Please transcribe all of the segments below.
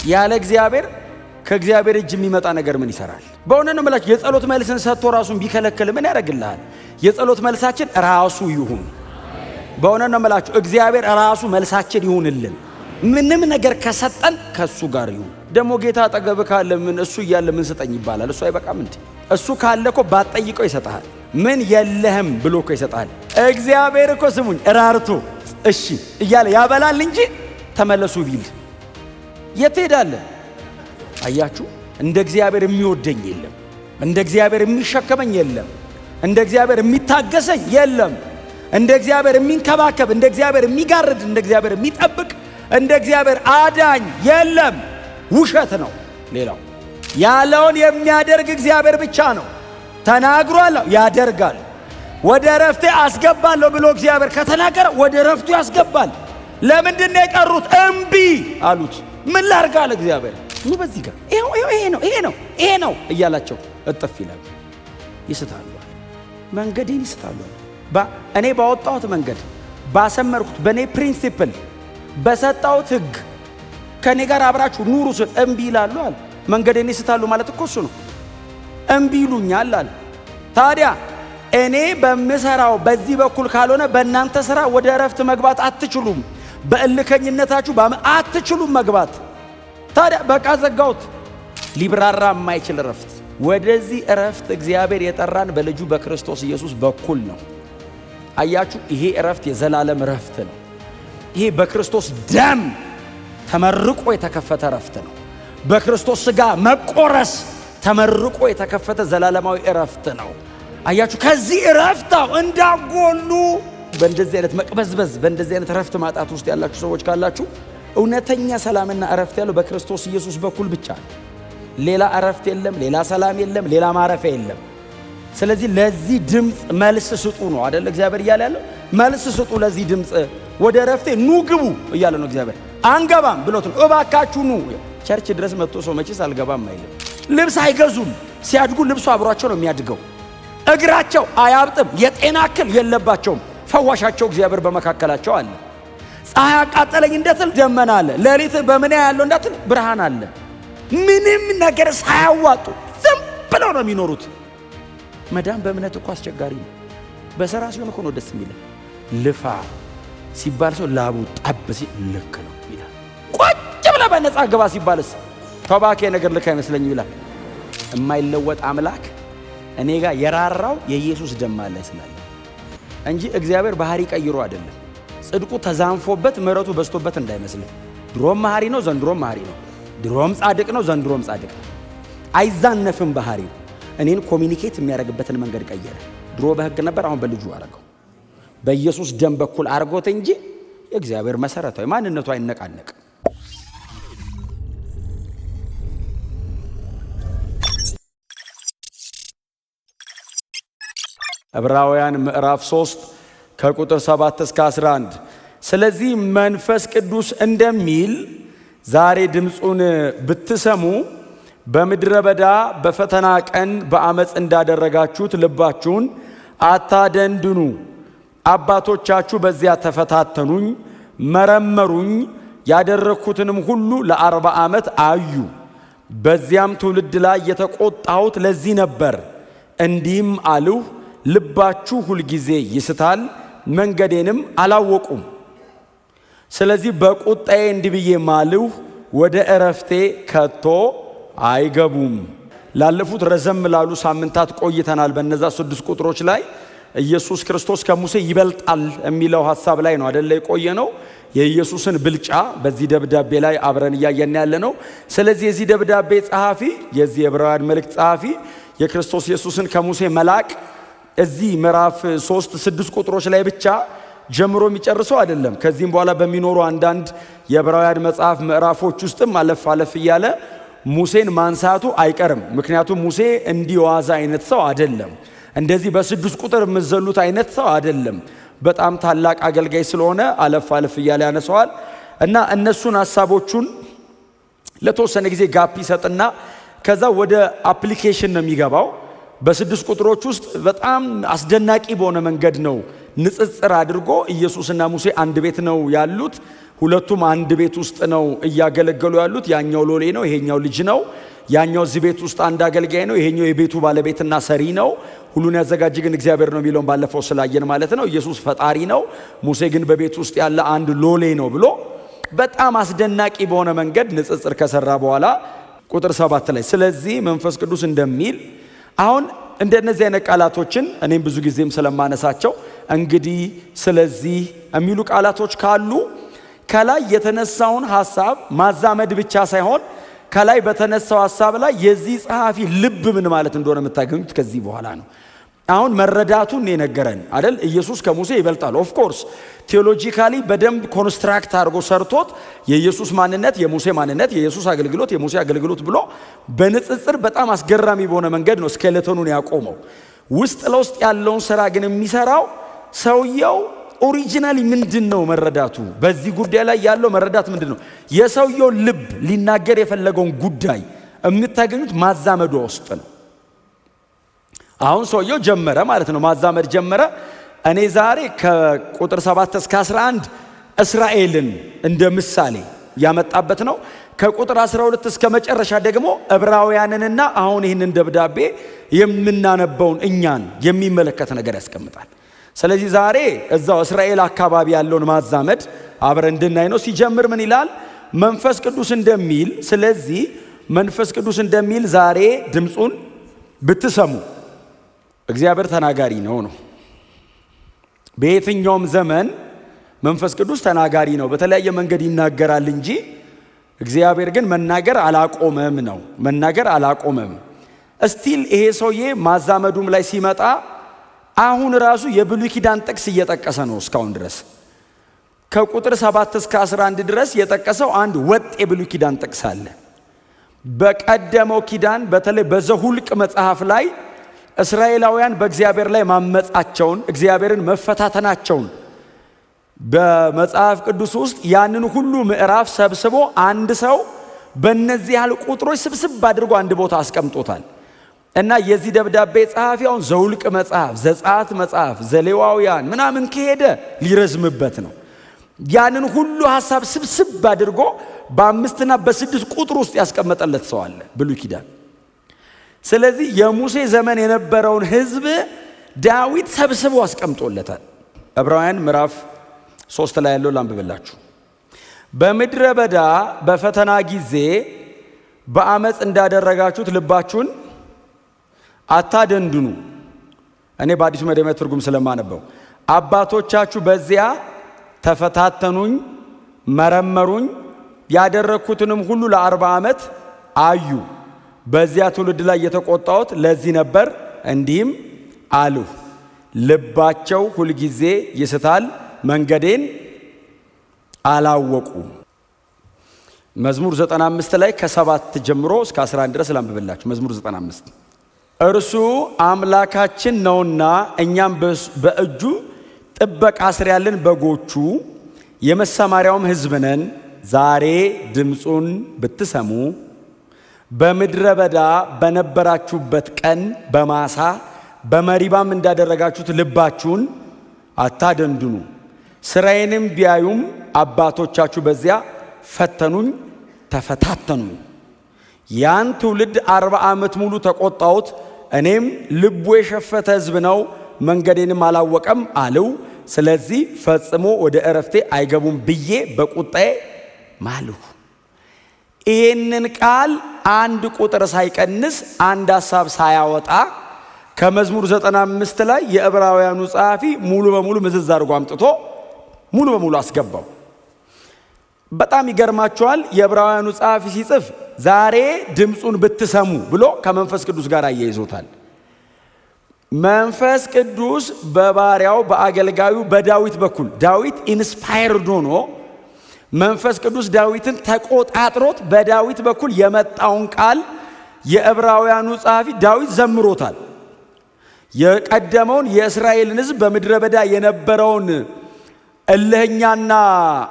ያለ እግዚአብሔር ከእግዚአብሔር እጅ የሚመጣ ነገር ምን ይሰራል? በእውነት ነው የምላችሁ። የጸሎት መልስን ሰጥቶ ራሱን ቢከለክል ምን ያደርግልሃል? የጸሎት መልሳችን ራሱ ይሁን። በእውነት ነው የምላችሁ። እግዚአብሔር ራሱ መልሳችን ይሁንልን። ምንም ነገር ከሰጠን ከሱ ጋር ይሁን። ደግሞ ጌታ አጠገብ ካለ ምን እሱ እያለ ምን ስጠኝ ይባላል? እሱ አይበቃም እንዴ? እሱ ካለ እኮ ባትጠይቀው ይሰጣል። ምን የለህም ብሎ እኮ ይሰጣል። እግዚአብሔር እኮ ስሙኝ ራርቶ እሺ እያለ ያበላል እንጂ ተመለሱ ቢል የት ሄዳለህ? አያችሁ፣ እንደ እግዚአብሔር የሚወደኝ የለም። እንደ እግዚአብሔር የሚሸከመኝ የለም። እንደ እግዚአብሔር የሚታገሰኝ የለም። እንደ እግዚአብሔር የሚንከባከብ፣ እንደ እግዚአብሔር የሚጋርድ፣ እንደ እግዚአብሔር የሚጠብቅ፣ እንደ እግዚአብሔር አዳኝ የለም። ውሸት ነው። ሌላው ያለውን የሚያደርግ እግዚአብሔር ብቻ ነው። ተናግሯል፣ ያደርጋል። ወደ ረፍቴ አስገባለሁ ብሎ እግዚአብሔር ከተናገረ ወደ ረፍቱ ያስገባል። ለምንድን ነው የቀሩት? እምቢ አሉት። ምን ላርጋለ እግዚአብሔር ኑ በዚህ ጋር ይሄ ነው እያላቸው እጥፍ ይላል። ይስታሉ፣ መንገዴን ይስታሉ። እኔ ባወጣሁት መንገድ ባሰመርኩት በእኔ ፕሪንሲፕል በሰጣሁት ሕግ ከእኔ ጋር አብራችሁ ኑሩ ስል እምቢ ይላሉ አለ። መንገዴን ይስታሉ ማለት እኮ እሱ ነው። እምቢ ይሉኛል አለ። ታዲያ እኔ በምሰራው በዚህ በኩል ካልሆነ በእናንተ ሥራ ወደ እረፍት መግባት አትችሉም። በእልከኝነታችሁ አትችሉም መግባት። ታዲያ በቃ ዘጋሁት። ሊብራራ የማይችል እረፍት። ወደዚህ እረፍት እግዚአብሔር የጠራን በልጁ በክርስቶስ ኢየሱስ በኩል ነው። አያችሁ፣ ይሄ እረፍት የዘላለም እረፍት ነው። ይሄ በክርስቶስ ደም ተመርቆ የተከፈተ እረፍት ነው። በክርስቶስ ሥጋ መቆረስ ተመርቆ የተከፈተ ዘላለማዊ እረፍት ነው። አያችሁ፣ ከዚህ እረፍታው እንዳጎሉ በእንደዚህ አይነት መቅበዝበዝ በእንደዚህ አይነት እረፍት ማጣት ውስጥ ያላችሁ ሰዎች ካላችሁ እውነተኛ ሰላምና እረፍት ያለው በክርስቶስ ኢየሱስ በኩል ብቻ ነው። ሌላ እረፍት የለም፣ ሌላ ሰላም የለም፣ ሌላ ማረፊያ የለም። ስለዚህ ለዚህ ድምፅ መልስ ስጡ ነው አይደል እግዚአብሔር እያለ ያለው። መልስ ስጡ ለዚህ ድምፅ፣ ወደ እረፍቴ ኑ ግቡ እያለ ነው እግዚአብሔር። አንገባም ብሎት ነው እባካችሁ ኑ። ቸርች ድረስ መጥቶ ሰው መቼስ አልገባም አይልም። ልብስ አይገዙም። ሲያድጉ ልብሱ አብሯቸው ነው የሚያድገው። እግራቸው አያብጥም፣ የጤና እክል የለባቸውም። ፈዋሻቸው እግዚአብሔር በመካከላቸው አለ። ፀሐይ አቃጠለኝ እንዳትል ደመና አለ። ሌሊት በምን ያለው እንዳትል ብርሃን አለ። ምንም ነገር ሳያዋጡ ዝም ብለው ነው የሚኖሩት። መዳን በእምነት እኮ አስቸጋሪ ነው። በሥራ ሲሆን እኮ ነው ደስ የሚለው። ልፋ ሲባል ሰው ላቡ ጠብ ሲል ልክ ነው ይላል። ቁጭ ብለህ በነፃ ግባ ሲባልስ ተባኬ ነገር ልክ አይመስለኝም ይላል። የማይለወጥ አምላክ እኔ ጋር የራራው የኢየሱስ ደም አለ ስላለ እንጂ እግዚአብሔር ባህሪ ቀይሮ አይደለም። ጽድቁ ተዛንፎበት ምሕረቱ በስቶበት እንዳይመስልህ። ድሮም መሐሪ ነው፣ ዘንድሮም መሐሪ ነው። ድሮም ጻድቅ ነው፣ ዘንድሮም ጻድቅ ነው። አይዛነፍም ባህሪው። እኔን ኮሚኒኬት የሚያደርግበትን መንገድ ቀየረ። ድሮ በሕግ ነበር፣ አሁን በልጁ አረገው። በኢየሱስ ደም በኩል አርጎት እንጂ የእግዚአብሔር መሰረታዊ ማንነቱ አይነቃነቅ። ዕብራውያን ምዕራፍ 3 ከቁጥር 7 እስከ 11 ስለዚህ መንፈስ ቅዱስ እንደሚል ዛሬ ድምፁን ብትሰሙ በምድረ በዳ በፈተና ቀን በአመፅ እንዳደረጋችሁት ልባችሁን አታደንድኑ። አባቶቻችሁ በዚያ ተፈታተኑኝ፣ መረመሩኝ፣ ያደረግኩትንም ሁሉ ለ40 ዓመት አዩ። በዚያም ትውልድ ላይ የተቆጣሁት ለዚህ ነበር። እንዲህም አልሁ፣ ልባችሁ ሁልጊዜ ይስታል፣ መንገዴንም አላወቁም። ስለዚህ በቁጣዬ እንዲህ ብዬ ማልሁ፣ ወደ እረፍቴ ከቶ አይገቡም። ላለፉት ረዘም ላሉ ሳምንታት ቆይተናል። በእነዛ 6 ቁጥሮች ላይ ኢየሱስ ክርስቶስ ከሙሴ ይበልጣል የሚለው ሐሳብ ላይ ነው አይደለ የቆየ ነው። የኢየሱስን ብልጫ በዚህ ደብዳቤ ላይ አብረን እያየን ያለ ነው። ስለዚህ የዚህ ደብዳቤ ጸሐፊ፣ የዚህ የዕብራውያን መልእክት ጸሐፊ የክርስቶስ ኢየሱስን ከሙሴ መላክ እዚህ ምዕራፍ 3 6 ቁጥሮች ላይ ብቻ ጀምሮ የሚጨርሰው አይደለም። ከዚህም በኋላ በሚኖሩ አንዳንድ የዕብራውያን መጽሐፍ ምዕራፎች ውስጥም አለፍ አለፍ እያለ ሙሴን ማንሳቱ አይቀርም። ምክንያቱም ሙሴ እንዲዋዛ አይነት ሰው አይደለም። እንደዚህ በ6 ቁጥር የምዘሉት አይነት ሰው አይደለም። በጣም ታላቅ አገልጋይ ስለሆነ አለፍ አለፍ እያለ ያነሳዋል እና እነሱን ሐሳቦቹን ለተወሰነ ጊዜ ጋፕ ይሰጥና ከዛ ወደ አፕሊኬሽን ነው የሚገባው። በ6 ቁጥሮች ውስጥ በጣም አስደናቂ በሆነ መንገድ ነው ንጽጽር አድርጎ ኢየሱስና ሙሴ አንድ ቤት ነው ያሉት፣ ሁለቱም አንድ ቤት ውስጥ ነው እያገለገሉ ያሉት። ያኛው ሎሌ ነው፣ ይሄኛው ልጅ ነው። ያኛው እዚህ ቤት ውስጥ አንድ አገልጋይ ነው፣ ይሄኛው የቤቱ ባለቤትና ሰሪ ነው። ሁሉን ያዘጋጅ ግን እግዚአብሔር ነው የሚለውን ባለፈው ስላየን ማለት ነው። ኢየሱስ ፈጣሪ ነው፣ ሙሴ ግን በቤት ውስጥ ያለ አንድ ሎሌ ነው ብሎ በጣም አስደናቂ በሆነ መንገድ ንጽጽር ከሰራ በኋላ ቁጥር 7 ላይ ስለዚህ መንፈስ ቅዱስ እንደሚል አሁን እንደነዚህ አይነት ቃላቶችን እኔም ብዙ ጊዜም ስለማነሳቸው እንግዲህ ስለዚህ የሚሉ ቃላቶች ካሉ ከላይ የተነሳውን ሐሳብ ማዛመድ ብቻ ሳይሆን ከላይ በተነሳው ሐሳብ ላይ የዚህ ጸሐፊ ልብ ምን ማለት እንደሆነ የምታገኙት ከዚህ በኋላ ነው። አሁን መረዳቱን የነገረን አይደል? ኢየሱስ ከሙሴ ይበልጣል። ኦፍ ኮርስ ቴዎሎጂካሊ በደንብ ኮንስትራክት አድርጎ ሰርቶት የኢየሱስ ማንነት የሙሴ ማንነት፣ የኢየሱስ አገልግሎት የሙሴ አገልግሎት ብሎ በንጽጽር በጣም አስገራሚ በሆነ መንገድ ነው ስኬሌቶኑን ያቆመው። ውስጥ ለውስጥ ያለውን ስራ ግን የሚሰራው ሰውየው ኦሪጂናሊ ምንድነው መረዳቱ? በዚህ ጉዳይ ላይ ያለው መረዳት ምንድነው? የሰውየው ልብ ሊናገር የፈለገውን ጉዳይ የምታገኙት ማዛመዱ ውስጥ ነው። አሁን ሰውየው ጀመረ ማለት ነው፣ ማዛመድ ጀመረ። እኔ ዛሬ ከቁጥር 7 እስከ 11 እስራኤልን እንደ ምሳሌ ያመጣበት ነው። ከቁጥር 12 እስከ መጨረሻ ደግሞ ዕብራውያንንና አሁን ይህንን ደብዳቤ የምናነበውን እኛን የሚመለከት ነገር ያስቀምጣል። ስለዚህ ዛሬ እዛው እስራኤል አካባቢ ያለውን ማዛመድ አብረን እንድናይ ነው። ሲጀምር ምን ይላል? መንፈስ ቅዱስ እንደሚል ስለዚህ መንፈስ ቅዱስ እንደሚል ዛሬ ድምፁን ብትሰሙ እግዚአብሔር ተናጋሪ ነው። በየትኛውም ዘመን መንፈስ ቅዱስ ተናጋሪ ነው። በተለያየ መንገድ ይናገራል እንጂ እግዚአብሔር ግን መናገር አላቆመም ነው። መናገር አላቆመም። እስቲል ይሄ ሰውዬ ማዛመዱም ላይ ሲመጣ አሁን ራሱ የብሉይ ኪዳን ጥቅስ እየጠቀሰ ነው። እስካሁን ድረስ ከቁጥር 7 እስከ 11 ድረስ የጠቀሰው አንድ ወጥ የብሉይ ኪዳን ጥቅስ አለ። በቀደመው ኪዳን በተለይ በዘሁልቅ መጽሐፍ ላይ እስራኤላውያን በእግዚአብሔር ላይ ማመጻቸውን እግዚአብሔርን መፈታተናቸውን በመጽሐፍ ቅዱስ ውስጥ ያንን ሁሉ ምዕራፍ ሰብስቦ አንድ ሰው በእነዚህ ያህል ቁጥሮች ስብስብ አድርጎ አንድ ቦታ አስቀምጦታል። እና የዚህ ደብዳቤ ጸሐፊውን ዘሁልቅ መጽሐፍ፣ ዘጸአት መጽሐፍ፣ ዘሌዋውያን ምናምን ከሄደ ሊረዝምበት ነው። ያንን ሁሉ ሐሳብ ስብስብ አድርጎ በ5 እና በ6 ቁጥር ውስጥ ያስቀመጠለት ሰው አለ ብሉይ ኪዳን። ስለዚህ የሙሴ ዘመን የነበረውን ሕዝብ ዳዊት ሰብስቦ አስቀምጦለታል። ዕብራውያን ምዕራፍ 3 ላይ ያለው ላንብብላችሁ። በምድረ በዳ በፈተና ጊዜ በአመፅ እንዳደረጋችሁት ልባችሁን አታደንድኑ። እኔ በአዲሱ መደበኛ ትርጉም ስለማነበው አባቶቻችሁ በዚያ ተፈታተኑኝ፣ መረመሩኝ፣ ያደረግኩትንም ሁሉ ለ40 ዓመት አዩ። በዚያ ትውልድ ላይ የተቆጣሁት ለዚህ ነበር፣ እንዲህም አልሁ፣ ልባቸው ሁልጊዜ ይስታል፣ መንገዴን አላወቁም። መዝሙር 95 ላይ ከ7 ጀምሮ እስከ 11 ድረስ ላንብብላችሁ። መዝሙር 95 እርሱ አምላካችን ነውና እኛም በእጁ ጥበቃ ስር ያለን በጎቹ የመሰማሪያውም ሕዝብ ነን። ዛሬ ድምፁን ብትሰሙ በምድረ በዳ በነበራችሁበት ቀን በማሳ በመሪባም እንዳደረጋችሁት ልባችሁን አታደንድኑ። ስራዬንም ቢያዩም አባቶቻችሁ በዚያ ፈተኑኝ፣ ተፈታተኑኝ። ያን ትውልድ 40 ዓመት ሙሉ ተቆጣሁት። እኔም ልቡ የሸፈተ ሕዝብ ነው፣ መንገዴንም አላወቀም አለው። ስለዚህ ፈጽሞ ወደ ዕረፍቴ አይገቡም ብዬ በቁጣዬ ማልሁ። ይህንን ቃል አንድ ቁጥር ሳይቀንስ አንድ ሐሳብ ሳያወጣ ከመዝሙር 95 ላይ የዕብራውያኑ ጸሐፊ ሙሉ በሙሉ ምዝዝ አድርጎ አምጥቶ ሙሉ በሙሉ አስገባው። በጣም ይገርማቸዋል። የዕብራውያኑ ጸሐፊ ሲጽፍ ዛሬ ድምፁን ብትሰሙ ብሎ ከመንፈስ ቅዱስ ጋር አያይዞታል። መንፈስ ቅዱስ በባሪያው በአገልጋዩ በዳዊት በኩል ዳዊት ኢንስፓየርድ ሆኖ መንፈስ ቅዱስ ዳዊትን ተቆጣጥሮት በዳዊት በኩል የመጣውን ቃል የዕብራውያኑ ጸሐፊ ዳዊት ዘምሮታል። የቀደመውን የእስራኤልን ሕዝብ በምድረ በዳ የነበረውን እልህኛና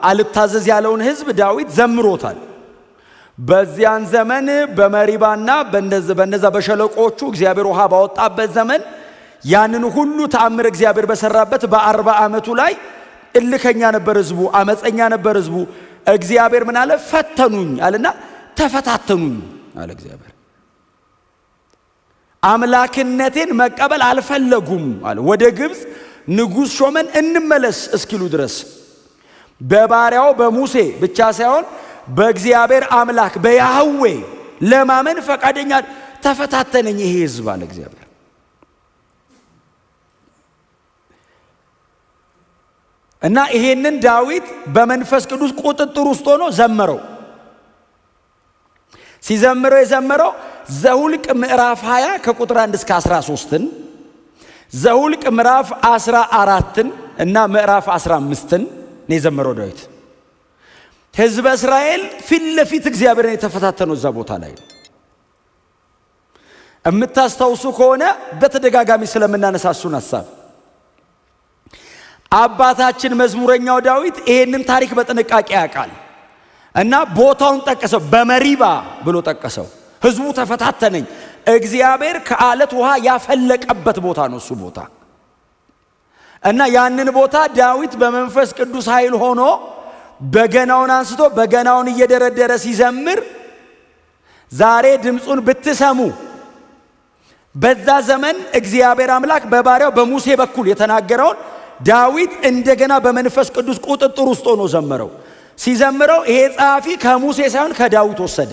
አልታዘዝ ያለውን ሕዝብ ዳዊት ዘምሮታል። በዚያን ዘመን በመሪባና በነዛ በሸለቆቹ እግዚአብሔር ውሃ ባወጣበት ዘመን ያንን ሁሉ ተአምር እግዚአብሔር በሰራበት በ40 ዓመቱ ላይ እልከኛ ነበር ህዝቡ፣ አመፀኛ ነበር ህዝቡ። እግዚአብሔር ምን አለ? ፈተኑኝ አለና ተፈታተኑኝ አለ እግዚአብሔር። አምላክነቴን መቀበል አልፈለጉም አለ። ወደ ግብፅ ንጉሥ ሾመን እንመለስ እስኪሉ ድረስ በባሪያው በሙሴ ብቻ ሳይሆን በእግዚአብሔር አምላክ በያህዌ ለማመን ፈቃደኛ ተፈታተነኝ ይሄ ህዝብ አለ እግዚአብሔር። እና ይሄንን ዳዊት በመንፈስ ቅዱስ ቁጥጥር ውስጥ ሆኖ ዘመረው። ሲዘምረው የዘመረው ዘሁልቅ ምዕራፍ 20 ከቁጥር 1 እስከ 13ን፣ ዘሁልቅ ምዕራፍ 14ን እና ምዕራፍ 15ን ነው የዘመረው ዳዊት። ህዝበ እስራኤል ፊት ለፊት እግዚአብሔርን የተፈታተነው እዛ ቦታ ላይ ነው። እምታስታውሱ ከሆነ በተደጋጋሚ ስለምናነሳሱን ሐሳብ አባታችን መዝሙረኛው ዳዊት ይሄንን ታሪክ በጥንቃቄ ያውቃል እና ቦታውን ጠቀሰው። በመሪባ ብሎ ጠቀሰው። ህዝቡ ተፈታተነኝ። እግዚአብሔር ከአለት ውሃ ያፈለቀበት ቦታ ነው እሱ ቦታ። እና ያንን ቦታ ዳዊት በመንፈስ ቅዱስ ኃይል ሆኖ በገናውን አንስቶ በገናውን እየደረደረ ሲዘምር ዛሬ ድምፁን ብትሰሙ በዛ ዘመን እግዚአብሔር አምላክ በባሪያው በሙሴ በኩል የተናገረውን ዳዊት እንደገና በመንፈስ ቅዱስ ቁጥጥር ውስጥ ሆኖ ዘመረው። ሲዘምረው ይሄ ጸሐፊ ከሙሴ ሳይሆን ከዳዊት ወሰደ።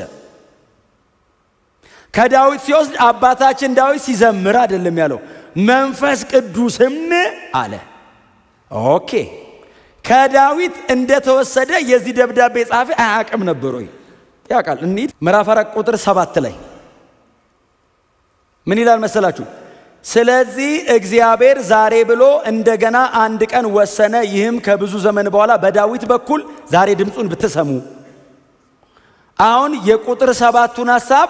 ከዳዊት ሲወስድ አባታችን ዳዊት ሲዘምር አይደለም ያለው፣ መንፈስ ቅዱስም አለ። ኦኬ ከዳዊት እንደተወሰደ የዚህ ደብዳቤ ጸሐፊ አያውቅም ነበር ወይ? ያውቃል። እንሂድ ምዕራፍ 4 ቁጥር 7 ላይ ምን ይላል መሰላችሁ? ስለዚህ እግዚአብሔር ዛሬ ብሎ እንደገና አንድ ቀን ወሰነ፣ ይህም ከብዙ ዘመን በኋላ በዳዊት በኩል ዛሬ ድምፁን ብትሰሙ። አሁን የቁጥር 7ቱን ሐሳብ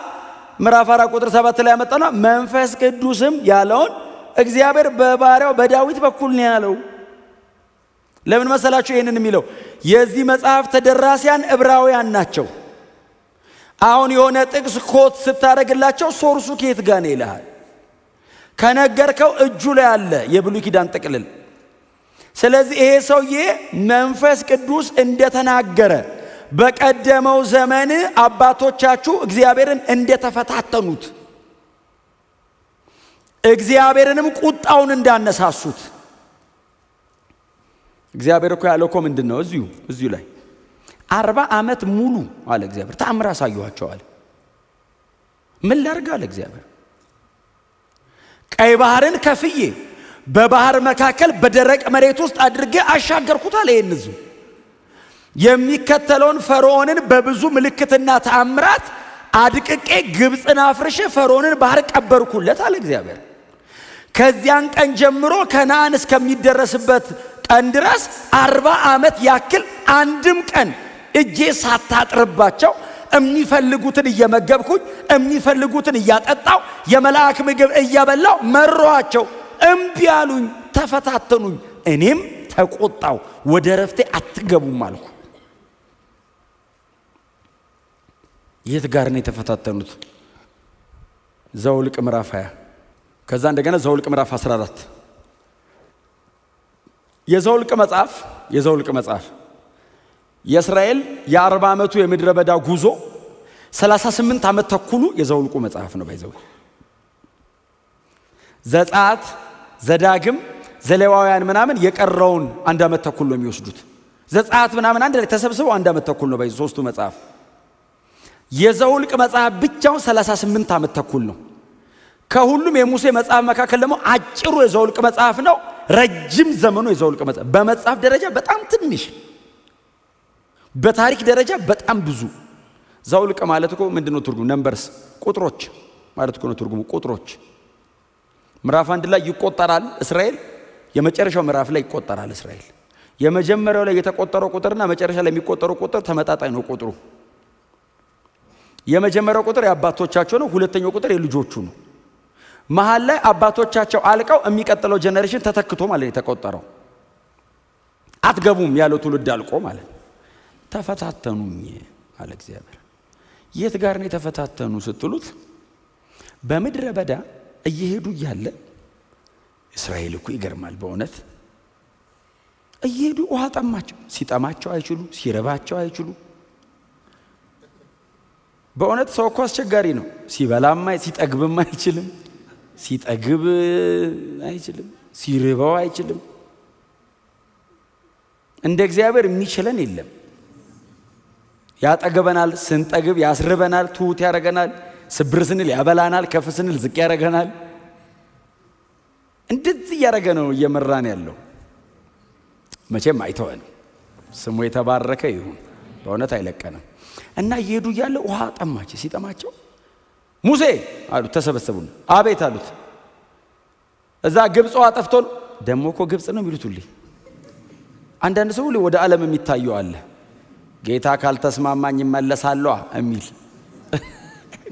ምዕራፍ 4 ቁጥር 7 ላይ ያመጣና መንፈስ ቅዱስም ያለውን እግዚአብሔር በባሪያው በዳዊት በኩል ነው ያለው። ለምን መሰላችሁ ይሄንን የሚለው? የዚህ መጽሐፍ ተደራሲያን ዕብራውያን ናቸው። አሁን የሆነ ጥቅስ ኮት ስታደርግላቸው ሶርሱ ከየት ጋር ነው ይልሃል። ከነገርከው እጁ ላይ አለ የብሉይ ኪዳን ጥቅልል። ስለዚህ ይሄ ሰውዬ መንፈስ ቅዱስ እንደተናገረ በቀደመው ዘመን አባቶቻችሁ እግዚአብሔርን እንደተፈታተኑት እግዚአብሔርንም ቁጣውን እንዳነሳሱት እግዚአብሔር እኮ ያለው እኮ ምንድን ነው? እዚሁ ላይ 40 ዓመት ሙሉ አለ እግዚአብሔር ተአምር አሳየኋቸዋል። ምን ላድርግ አለ እግዚአብሔር። ቀይ ባህርን ከፍዬ በባህር መካከል በደረቅ መሬት ውስጥ አድርጌ አሻገርኩት አለ። ይህን ሕዝብ የሚከተለውን ፈርዖንን በብዙ ምልክትና ተአምራት አድቅቄ ግብፅን አፍርሼ ፈርዖንን ባህር ቀበርኩለት አለ እግዚአብሔር። ከዚያን ቀን ጀምሮ ከነዓን እስከሚደረስበት ቀን ድረስ 40 ዓመት ያክል አንድም ቀን እጄ ሳታጥርባቸው የሚፈልጉትን እየመገብኩኝ የሚፈልጉትን እያጠጣው የመልአክ ምግብ እያበላው መሯቸው። እምቢ አሉኝ፣ ተፈታተኑኝ፣ እኔም ተቆጣው፣ ወደ ረፍቴ አትገቡም አልኩ። የት ጋር ነው የተፈታተኑት? ዘውልቅ ምዕራፍ 20 ከዛ እንደገና ዘውልቅ ምዕራፍ 14 የዘውልቅ መጽሐፍ የእስራኤል የ40 ዓመቱ የምድረ በዳ ጉዞ 38 ዓመት ተኩሉ የዘውልቁ መጽሐፍ ነው። ባይዘው ዘጸአት፣ ዘዳግም፣ ዘሌዋውያን ምናምን የቀረውን 1 ዓመት ተኩል ነው የሚወስዱት። ዘጸአት ምናምን አንድ ላይ ተሰብስበው 1 ዓመት ተኩል ነው ባይዘው ሶስቱ መጽሐፍ። የዘውልቅ መጽሐፍ ብቻውን 38 ዓመት ተኩል ነው። ከሁሉም የሙሴ መጽሐፍ መካከል ደግሞ አጭሩ የዘውልቅ መጽሐፍ ነው። ረጅም ዘመኑ የዘውልቅ መጽሐፍ በመጽሐፍ ደረጃ በጣም ትንሽ፣ በታሪክ ደረጃ በጣም ብዙ። ዘውልቅ ማለት እኮ ምንድነው ትርጉሙ? ነምበርስ ቁጥሮች ማለት እኮ ነው ትርጉሙ። ቁጥሮች ምዕራፍ 1 ላይ ይቆጠራል እስራኤል፣ የመጨረሻው ምዕራፍ ላይ ይቆጠራል እስራኤል። የመጀመሪያው ላይ የተቆጠረው ቁጥርና መጨረሻ ላይ የሚቆጠረው ቁጥር ተመጣጣኝ ነው ቁጥሩ። የመጀመሪያው ቁጥር የአባቶቻቸው ነው፣ ሁለተኛው ቁጥር የልጆቹ ነው። መሃል ላይ አባቶቻቸው አልቀው የሚቀጥለው ጀነሬሽን ተተክቶ ማለት ነው የተቆጠረው። አትገቡም ያለው ትውልድ አልቆ ማለት ነው። ተፈታተኑኝ አለ እግዚአብሔር። የት ጋር ነው የተፈታተኑ ስትሉት፣ በምድረ በዳ እየሄዱ እያለ እስራኤል እኮ ይገርማል በእውነት እየሄዱ ውሃ ጠማቸው። ሲጠማቸው አይችሉ፣ ሲረባቸው አይችሉ። በእውነት ሰው እኮ አስቸጋሪ ነው። ሲበላም ሲጠግብም አይችልም፣ ሲጠግብ አይችልም፣ ሲርበው አይችልም። እንደ እግዚአብሔር የሚችለን የለም። ያጠገበናል፣ ስንጠግብ ያስርበናል፣ ትሁት ያደርገናል፣ ስብር ስንል ያበላናል፣ ከፍ ስንል ዝቅ ያደርገናል። እንደዚህ እያደረገ ነው እየመራን ያለው። መቼም አይተወንም። ስሙ የተባረከ ይሁን። በእውነት አይለቀንም። እና እየሄዱ እያለ ውሃ ጠማቸው። ሲጠማቸው ሙሴ አሉት፣ ተሰበሰቡን። አቤት አሉት። እዛ ግብፅ ውሃ ጠፍቶን። ደግሞ እኮ ግብፅ ነው የሚሉት ሁሌ። አንዳንድ ሰው ሁሌ ወደ ዓለም የሚታየው አለ። ጌታ ካልተስማማኝ እመለሳለሁ የሚል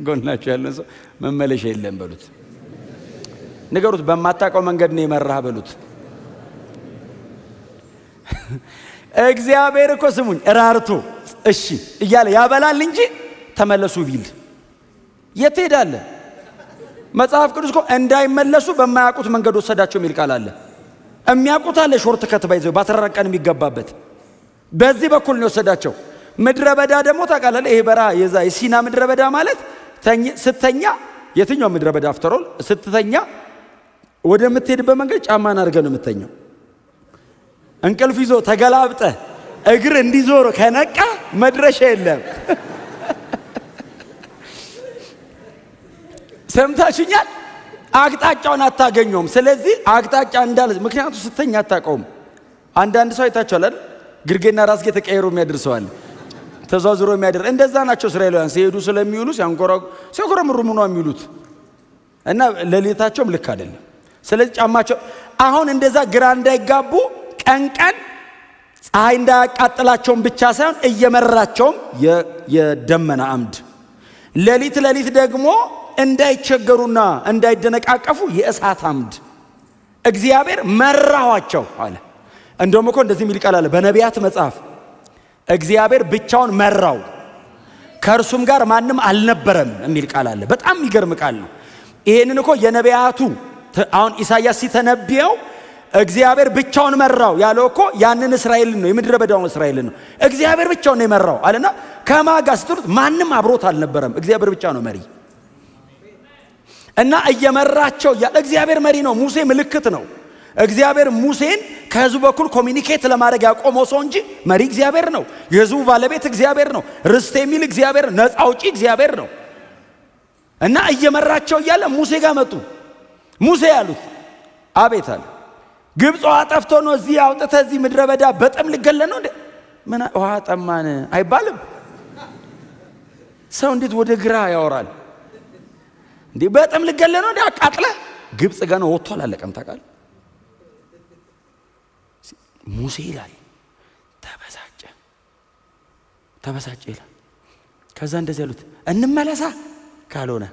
ጎናቸው ያለን ሰው መመለሻ የለም በሉት። ንገሩት፣ በማታውቀው መንገድ ነው የመራህ በሉት። እግዚአብሔር እኮ ስሙኝ ራርቶ እሺ እያለ ያበላል እንጂ ተመለሱ ቢል የት ሄዳለህ? መጽሐፍ ቅዱስ እኮ እንዳይመለሱ በማያውቁት መንገድ ወሰዳቸው የሚል ቃል አለ። የሚያውቁት አለ ሾርት ከት ባይዘው ባተረቀን የሚገባበት በዚህ በኩል ነው ወሰዳቸው። ምድረ በዳ ደግሞ ታውቃለህ፣ ይሄ በራ የዛ የሲና ምድረ በዳ ማለት ስተኛ የትኛው ምድረ በዳ አፍተሮል ስትተኛ ወደ ምትሄድበት መንገድ ጫማን አድርገህ ነው የምተኛው። እንቅልፍ ይዞ ተገላብጠ እግር እንዲዞር ከነቃ መድረሻ የለም። ሰምታችኛል? አቅጣጫውን አታገኘውም። ስለዚህ አቅጣጫ እንዳለ ምክንያቱም ስተኛ አታውቀውም። አንዳንድ ሰው አይታችኋል አይደል? ግርጌና ራስጌ ተቀይሮ የሚያደርሰዋል ተዛዝሮ የሚያደር እንደዛ ናቸው እስራኤላውያን። ሲሄዱ ስለሚውሉ ሲያንጎራጉሩ ነው የሚሉት እና ለሌታቸውም ልክ አይደለም። ስለዚህ ጫማቸው አሁን እንደዛ ግራ እንዳይጋቡ ቀን ቀን ፀሐይ እንዳያቃጥላቸውም ብቻ ሳይሆን እየመራቸውም የደመና አምድ፣ ሌሊት ደግሞ እንዳይቸገሩና እንዳይደነቃቀፉ የእሳት አምድ እግዚአብሔር መራዋቸው አለ። እንደውም እኮ እንደዚህ የሚል ቃል አለ በነቢያት መጽሐፍ፣ እግዚአብሔር ብቻውን መራው ከእርሱም ጋር ማንም አልነበረም የሚል ቃል አለ። በጣም የሚገርም ቃል ነው። ይሄንን እኮ የነቢያቱ አሁን ኢሳይያስ ሲተነብየው እግዚአብሔር ብቻውን መራው ያለው እኮ ያንን እስራኤልን ነው፣ የምድረ በዳውን እስራኤልን ነው። እግዚአብሔር ብቻውን ነው የመራው አለና ከማጋ ስትሉት ማንም አብሮት አልነበረም። እግዚአብሔር ብቻ ነው መሪ እና እየመራቸው ያለ እግዚአብሔር መሪ ነው። ሙሴ ምልክት ነው። እግዚአብሔር ሙሴን ከህዝቡ በኩል ኮሚኒኬት ለማድረግ ያቆመው ሰው እንጂ መሪ እግዚአብሔር ነው። የህዝቡ ባለቤት እግዚአብሔር ነው። ርስት የሚል እግዚአብሔር፣ ነፃ አውጪ እግዚአብሔር ነው። እና እየመራቸው እያለ ሙሴ ጋር መጡ። ሙሴ ያሉት አቤት አለ። ግብፅ ውሃ ጠፍቶ ነው እዚህ አውጥተህ እዚህ ምድረ በዳ በጥም ልገለን ነው እንዴ? ምን ውሃ ጠማን አይባልም። ሰው እንዴት ወደ ግራ ያወራል እንዴ? በጥም ልገለን ነው እንዴ? አቃጥለህ ግብፅ ገና ወጥቶ አላለቀም ታውቃለህ። ሙሴ ይላል ተበሳጨ ይላል። ከዛ እንደዚህ ያሉት እንመለሳ ካልሆነ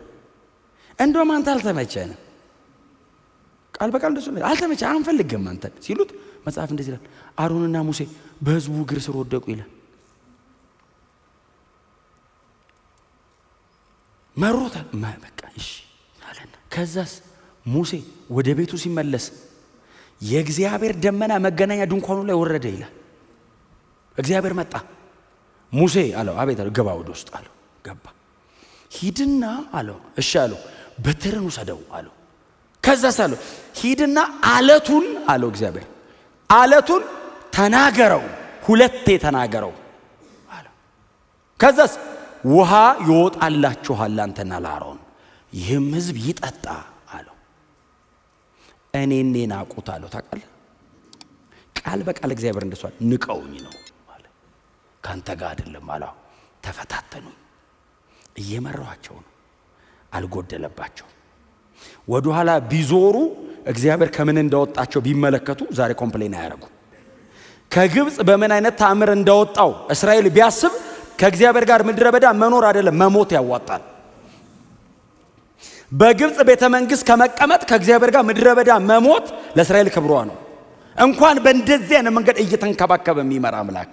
እንደውም አንተ አልተመቸንም። ቃል በቃል እንደሱ ነው። አልተመቸ አንፈልግም አንተ ሲሉት መጽሐፍ እንደዚህ ይላል አሮንና ሙሴ በህዝቡ እግር ስር ወደቁ ይላል። መሮታ በቃ እሺ አለና ከዛስ ሙሴ ወደ ቤቱ ሲመለስ የእግዚአብሔር ደመና መገናኛ ድንኳኑ ላይ ወረደ ይላል። እግዚአብሔር መጣ። ሙሴ አለው አቤት አለው። ገባ ወደ ውስጥ አለው። ገባ። ሂድና አለው እሺ አለው። በትርን ውሰደው አለው። ከዛስ አለው ሂድና አለቱን አለው እግዚአብሔር አለቱን ተናገረው፣ ሁለቴ ተናገረው አለው። ከዛስ ውሃ ይወጣላችኋል አንተና ለአሮን ይህም ህዝብ ይጠጣ አለው። እኔን ናቁት አለው። ታውቃለህ ቃል በቃል እግዚአብሔር እንደሷል ንቀውኝ ነው አለ። ካንተ ጋር አይደለም አለው። ተፈታተኑኝ። እየመራኋቸው ነው፣ አልጎደለባቸው። ወደ ኋላ ቢዞሩ እግዚአብሔር ከምን እንዳወጣቸው ቢመለከቱ ዛሬ ኮምፕሌን አያረጉ። ከግብፅ በምን አይነት ተአምር እንዳወጣው እስራኤል ቢያስብ ከእግዚአብሔር ጋር ምድረ በዳ መኖር አይደለም መሞት ያዋጣል። በግብፅ ቤተ መንግስት ከመቀመጥ ከእግዚአብሔር ጋር ምድረ በዳ መሞት ለእስራኤል ክብሯ ነው። እንኳን በእንደዚህ አይነት መንገድ እየተንከባከበ የሚመራ አምላክ።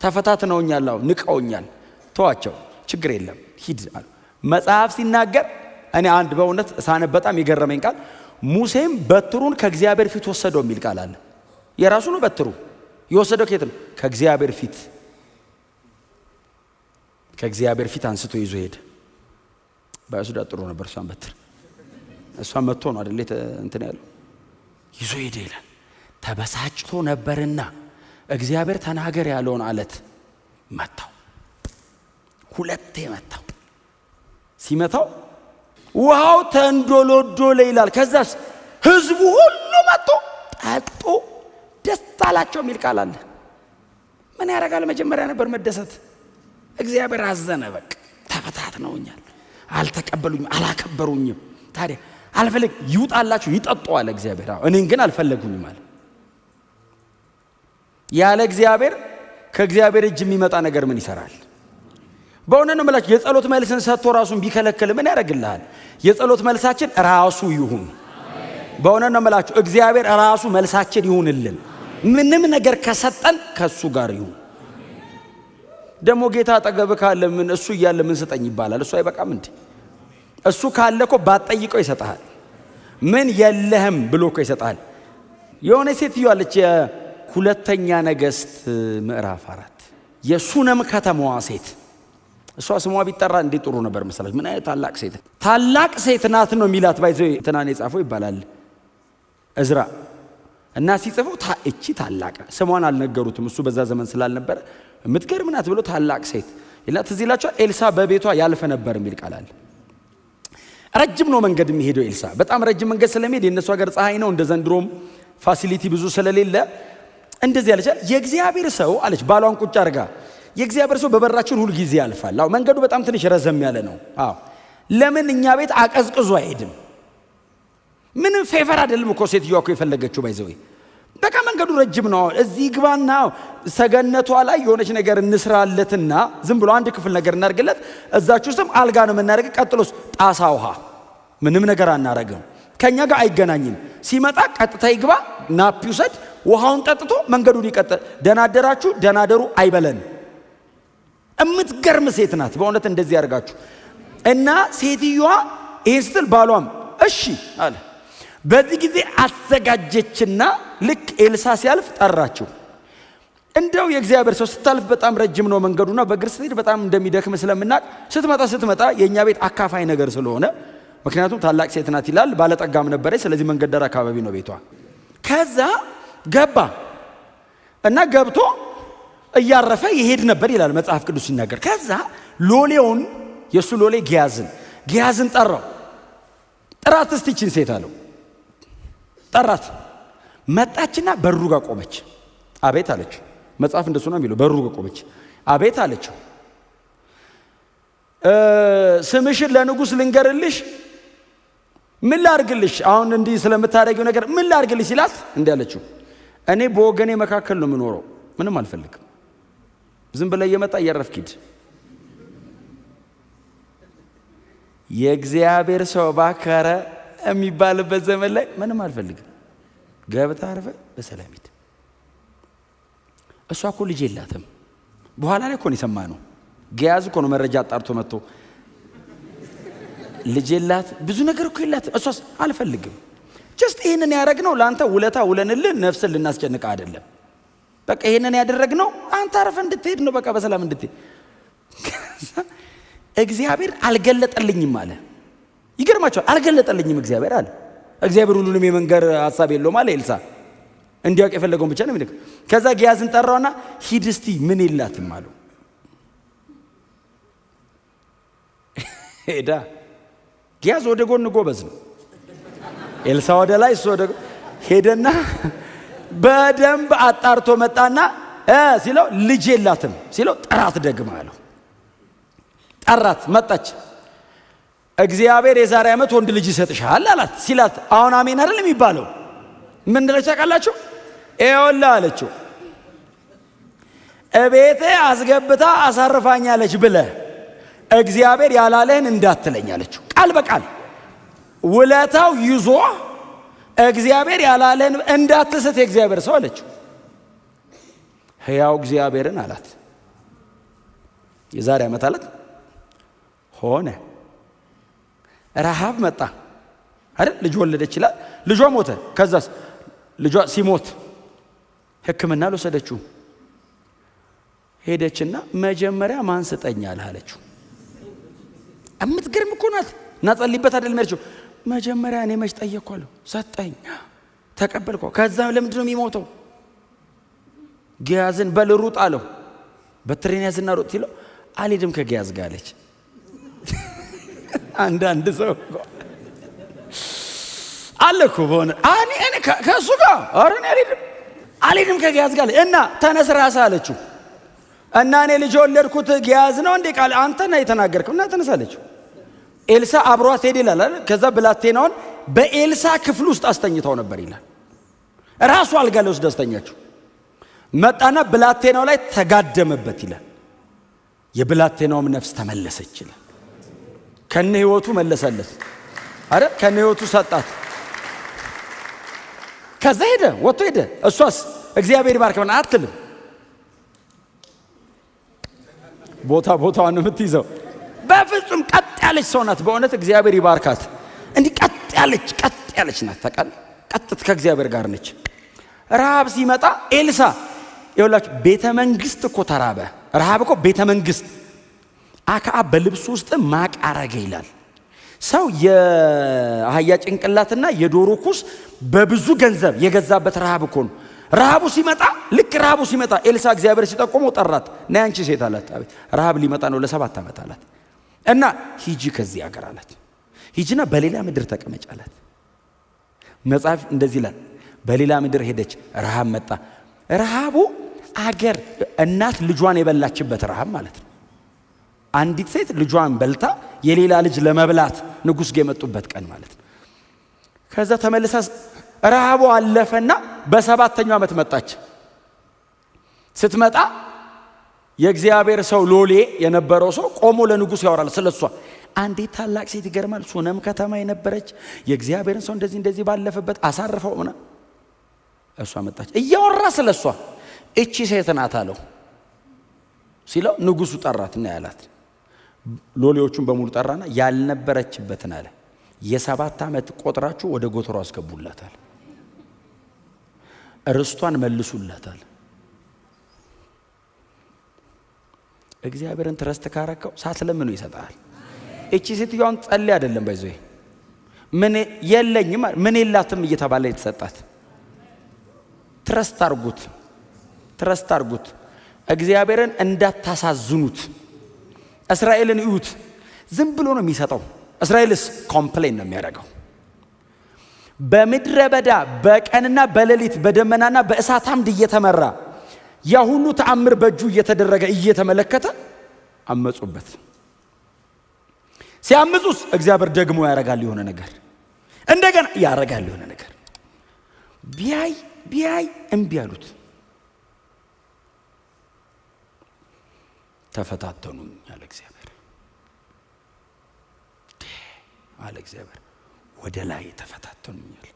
ተፈታትነውኛል፣ ንቀውኛል፣ ተዋቸው፣ ችግር የለም ሂድ አሉ። መጽሐፍ ሲናገር እኔ አንድ በእውነት ሳነብ በጣም የገረመኝ ቃል ሙሴም በትሩን ከእግዚአብሔር ፊት ወሰደው የሚል ቃል አለ። የራሱ ነው በትሩ የወሰደው ከየት ነው? ከእግዚአብሔር ፊት። ከእግዚአብሔር ፊት አንስቶ ይዞ ሄደ። ባይወስዳ ጥሩ ነበር። እሷን በትር እሷን መጥቶ ነው አይደል እንትን ያለው ይዞ ሄደ ይላል። ተበሳጭቶ ነበርና እግዚአብሔር ተናገር ያለውን አለት መታው። ሁለቴ መታው። ሲመታው ውሃው ተንዶሎዶለ ይላል። ከዛስ ህዝቡ ሁሉ መጥቶ ጠጡ፣ ደስ አላቸው የሚል ቃል አለ። ምን ያደርጋል? መጀመሪያ ነበር መደሰት። እግዚአብሔር አዘነ። በቃ ተፈታትነውኛል፣ አልተቀበሉኝም፣ አላከበሩኝም። ታዲያ አልፈልግ ይውጣላችሁ ይጠጡ አለ እግዚአብሔር። እኔን ግን አልፈለጉኝም አለ። ያለ እግዚአብሔር ከእግዚአብሔር እጅ የሚመጣ ነገር ምን ይሰራል? በእውነት ነው የምላችሁ። የጸሎት መልስን ሰጥቶ ራሱን ቢከለክል ምን ያደርግልሃል? የጸሎት መልሳችን ራሱ ይሁን። በእውነት ነው የምላችሁ። እግዚአብሔር ራሱ መልሳችን ይሁንልን። ምንም ነገር ከሰጠን ከሱ ጋር ይሁን። ደግሞ ጌታ አጠገብ ካለ ምን እሱ እያለ ምን ስጠኝ ይባላል? እሱ አይበቃም እንዴ? እሱ ካለ እኮ ባትጠይቀው ይሰጣል። ምን የለህም ብሎ እኮ ይሰጣል። የሆነ ሴትዮ አለች፣ የሁለተኛ ነገሥት ምዕራፍ 4 የሱነም ከተማዋ ሴት። እሷ ስሟ ቢጠራ እንዴት ጥሩ ነበር መሰለኝ። ምን አይነት ታላቅ ሴት ናት ነው የሚላት። ባይዘው እንትናን የጻፈው ይባላል እዝራ እና ሲጽፈው እቺ ታላቅ ስሟን አልነገሩትም። እሱ በዛ ዘመን ስላልነበረ የምትገርም ናት ብሎ ታላቅ ሴት ይላል። ትዝ ይላችኋል። ኤልሳ በቤቷ ያልፈ ነበር የሚል ቃል አለ። ረጅም ነው መንገድ የሚሄደው ኤልሳ። በጣም ረጅም መንገድ ስለሚሄድ የነሱ ሀገር ፀሐይ ነው፣ እንደ ዘንድሮም ፋሲሊቲ ብዙ ስለሌለ እንደዚህ ያለች የእግዚአብሔር ሰው አለች ባሏን ቁጭ አድርጋ። የእግዚአብሔር ሰው በበራችን ሁሉ ጊዜ ያልፋል። አዎ መንገዱ በጣም ትንሽ ረዘም ያለ ነው። አዎ ለምን እኛ ቤት አቀዝቅዞ አይሄድም? ምንም ፌቨር አይደለም እኮ ሴትዮዋ እኮ የፈለገችው ባይዘው። በቃ መንገዱ ረጅም ነው። እዚህ ግባና ሰገነቷ ላይ የሆነች ነገር እንስራለትና ዝም ብሎ አንድ ክፍል ነገር እናርግለት። እዛችሁ ውስጥም አልጋ ነው የምናደርግ። ቀጥሎስ ጣሳ ውሃ፣ ምንም ነገር አናረግም። ከኛ ጋር አይገናኝም። ሲመጣ ቀጥታ ይግባ፣ ናፕ ይውሰድ፣ ውሃውን ጠጥቶ መንገዱን ይቀጥል። ደናደራችሁ ደናደሩ አይበለን። እምትገርም ሴት ናት በእውነት። እንደዚህ ያርጋችሁ እና ሴትዮዋ ይሄን ስትል ባሏም እሺ አለ። በዚህ ጊዜ አዘጋጀችና ልክ ኤልሳ ሲያልፍ ጠራችው። እንደው የእግዚአብሔር ሰው ስታልፍ በጣም ረጅም ነው መንገዱና በእግር ስትሄድ በጣም እንደሚደክም ስለምናቅ ስትመጣ የኛ ቤት አካፋይ ነገር ስለሆነ፣ ምክንያቱም ታላቅ ሴት ናት ይላል፣ ባለጠጋም ነበረች። ስለዚህ መንገድ ዳር አካባቢ ነው ቤቷ። ከዛ ገባ እና ገብቶ እያረፈ ይሄድ ነበር ይላል መጽሐፍ ቅዱስ ሲናገር። ከዛ ሎሌውን የሱ ሎሌ ጊያዝን ጠራው። ጥራት እስቲ ይችን ሴት አለው። ጠራት። መጣችና በሩ ጋር ቆመች። አቤት አለችው። መጽሐፍ እንደሱ ነው የሚለው። በሩ ጋር ቆመች። አቤት አለችው። ስምሽን ለንጉሥ ልንገርልሽ? ምን ላርግልሽ? አሁን እንዲህ ስለምታደርጊው ነገር ምን ላርግልሽ ሲላት እንዲህ አለችው፣ እኔ በወገኔ መካከል ነው የምኖረው፣ ምንም አልፈልግም። ዝም ብለህ እየመጣ እያረፍክ ሂድ። የእግዚአብሔር ሰው ባከረ የሚባልበት ዘመን ላይ ምንም አልፈልግም፣ ገብታ አርፈ በሰላም ሂድ። እሷ እኮ ልጅ የላትም። በኋላ ላይ እኮ ነው የሰማነው። ጊያዝ እኮ ነው መረጃ አጣርቶ መጥቶ ልጅ የላት ብዙ ነገር እኮ የላትም። እሷስ አልፈልግም። ጀስት ይሄንን ያደረግነው ለአንተ ውለታ ውለንልን ነፍስን ልናስጨንቅ አይደለም። በቃ ይሄንን ያደረግነው አንተ አርፈ እንድትሄድ ነው። በቃ በሰላም እንድትሄድ። እግዚአብሔር አልገለጠልኝም አለ። ይገርማቸዋል። አልገለጠልኝም እግዚአብሔር አለ። እግዚአብሔር ሁሉንም የመንገር ሐሳብ የለውም አለ ኤልሳ። እንዲያውቅ የፈለገውን ብቻ ነው የሚልክ። ከዛ ጊያዝን ጠራውና ሂድ እስቲ ምን የላትም አለው። ሄዳ ጊያዝ ወደ ጎን ጎበዝ ነው። ኤልሳ ወደ ላይ፣ እሱ ወደ ሄደና በደንብ አጣርቶ መጣና ሲለው ልጅ የላትም ሲለው ጠራት ደግማ አለው። ጠራት። መጣች። እግዚአብሔር የዛሬ ዓመት ወንድ ልጅ ይሰጥሻል አላት። ሲላት አሁን አሜን አይደል የሚባለው? ምን እንደሆነ ታውቃላችሁ? ኤውላ አለችው፣ እቤቴ አስገብታ አሳርፋኛለች ብለህ እግዚአብሔር ያላለህን እንዳትለኝ አለችው። ቃል በቃል ውለታው ይዞ እግዚአብሔር ያላለህን እንዳትስት የእግዚአብሔር ሰው አለችው። ሕያው እግዚአብሔርን አላት። የዛሬ ዓመት አላት ሆነ። ረሃብ መጣ አይደል? ልጅ ወለደች ይላል። ልጇ ሞተ። ከዛስ ልጇ ሲሞት ሕክምና ልወሰደችው። ሄደችና መጀመሪያ ማን ስጠኛል አለችው። እምትገርም እኮ ናት። እናጸልይበት አይደል መርቸው መጀመሪያ እኔ መች ጠየቅኳለሁ፣ ሰጠኝ፣ ተቀበልኩ። ከዛ ለምንድን ነው የሚሞተው? ጊያዝን በልሩጥ አለው። በትሬን ያዝና ሩጥ ሲለው አልሄድም ከጊያዝ ጋር አለች። አንዳንድ ሰው አለኩ በሆነ እኔ ከእሱ ጋር አረን አልሄድም ከጊያዝ ጋር እና ተነስ ራስህ አለችው። እና እኔ ልጅ ወለድኩት ጊያዝ ነው እንዴ ቃል አንተ ነህ የተናገርከው እና ተነስ አለችው። ኤልሳ አብሯት ሄድ ይላል አይደል? ከዛ ብላቴናውን በኤልሳ ክፍል ውስጥ አስተኝተው ነበር ይላል። ራሱ አልጋ ላይ ወስዳ አስተኛችው። መጣና ብላቴናው ላይ ተጋደመበት ይላል። የብላቴናውም ነፍስ ተመለሰች ይላል። ከነ ህይወቱ መለሰለት አይደል? ከነ ህይወቱ ሰጣት። ከዛ ሄደ፣ ወጥቶ ሄደ። እሷስ እግዚአብሔር ይባርከውና አትልም። ቦታዋን የምትይዘው በፍጹም ቀጥ ያለች ሰው ናት። በእውነት እግዚአብሔር ይባርካት። እንዲህ ቀጥ ያለች ናት። ታውቃለህ፣ ቀጥታ ከእግዚአብሔር ጋር ነች። ረሃብ ሲመጣ ኤልሳ ይኸውላችሁ ቤተ መንግስት እኮ ተራበ። ረሃብ እኮ ቤተ መንግስት። አክዓብ በልብሱ ውስጥ ማቅ አረገ ይላል። ሰው የአህያ ጭንቅላትና የዶሮ ኩስ በብዙ ገንዘብ የገዛበት ረሃብ እኮ ነው። ረሃቡ ሲመጣ ልክ ረሃቡ ሲመጣ ኤልሳ እግዚአብሔር ሲጠቆመው ጠራት። ነይ አንቺ ሴት አላት። አቤት። ረሃብ ሊመጣ ነው ለ7 ዓመት አላት። እና ሂጂ ከዚህ አገር አላት። ሂጂና በሌላ ምድር ተቀመጭ አላት። መጽሐፍ እንደዚህ ይላል፣ በሌላ ምድር ሄደች፣ ረሃብ መጣ። ረሃቡ አገር እናት ልጇን የበላችበት ረሃብ ማለት ነው። አንዲት ሴት ልጇን በልታ የሌላ ልጅ ለመብላት ንጉሥ ጋር የመጡበት ቀን ማለት ነው። ከዛ ተመልሳ ረሃቡ አለፈና በ7ኛው ዓመት መጣች። ስትመጣ የእግዚአብሔር ሰው ሎሌ የነበረው ሰው ቆሞ ለንጉሥ ያወራል ስለሷ። አንዲት ታላቅ ሴት ይገርማል፣ ሱነም ከተማ የነበረች የእግዚአብሔርን ሰው እንደዚህ ባለፈበት አሳርፈው ሆነ። እሷ መጣች፣ እያወራ ስለሷ። እቺ ሴት ናት አለው ሲለው ንጉሡ ጠራት እና ያላት ሎሌዎቹን በሙሉ ጠራና ያልነበረችበትን አለ የ7 ዓመት ቆጥራችሁ ወደ ጎተሮ አስገቡላታል፣ ርስቷን መልሱላታል። እግዚአብሔርን ትረስት ካረከው ሳትለምኑ ይሰጣል። እቺ ሴትዮዋን ጸልይ አይደለም ባይዘይ ምን የለኝም ምን የላትም እየተባለ የተሰጣት። ትረስት አርጉት። እግዚአብሔርን እንዳታሳዝኑት። እስራኤልን እዩት፣ ዝም ብሎ ነው የሚሰጠው። እስራኤልስ ኮምፕሌን ነው የሚያደርገው። በምድረ በዳ በቀንና በሌሊት በደመናና በእሳት አምድ እየተመራ ያ ሁሉ ተአምር በእጁ እየተደረገ እየተመለከተ አመጹበት። ሲያምጹስ እግዚአብሔር ደግሞ ያረጋል የሆነ ነገር፣ እንደገና ያረጋል የሆነ ነገር። ቢያይ እምቢ አሉት። ተፈታተኑኝ አለ እግዚአብሔር። ወደ ላይ ተፈታተኑኛል።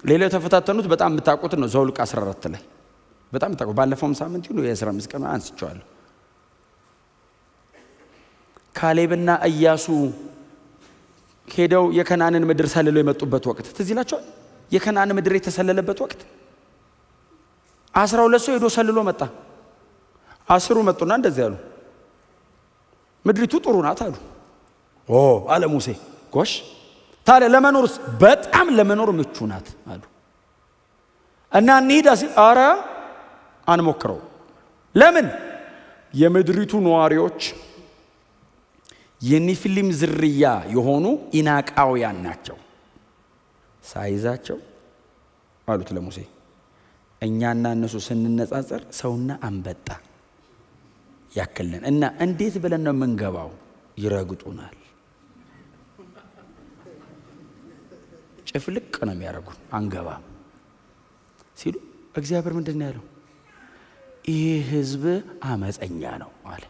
ሌላው ተፈታተኑት በጣም የምታውቁት ነው። ዘኍልቍ 14 ላይ በጣም የምታውቁት ባለፈውም ሳምንት ይሁን የ15 ቀን አንስቼዋለሁ። ካሌብና ኢያሱ ሄደው የከነዓንን ምድር ሰልለው የመጡበት ወቅት ትዝ ይላችኋል። የከነዓን ምድር የተሰለለበት ወቅት 12 ሰው ሄዶ ሰልሎ መጣ። 10ሩ መጡና እንደዚህ አሉ፣ ምድሪቱ ጥሩ ናት አሉ። አለ ሙሴ። ጎሽ ታዲያ ለመኖርስ? በጣም ለመኖር ምቹ ናት አሉ። እና እንሂድ ሲል ኧረ አንሞክረው። ለምን? የምድሪቱ ነዋሪዎች የኒፊሊም ዝርያ የሆኑ ኢናቃውያን ናቸው። ሳይዛቸው አሉት ለሙሴ እኛና እነሱ ስንነጻጸር ሰውና አንበጣ ያክልን እና እንዴት ብለን ነው የምንገባው? ይረግጡናል። ጭፍልቅ ነው የሚያደርጉን፣ አንገባም ሲሉ እግዚአብሔር ምንድን ነው ያለው? ይህ ሕዝብ አመፀኛ ነው አለ።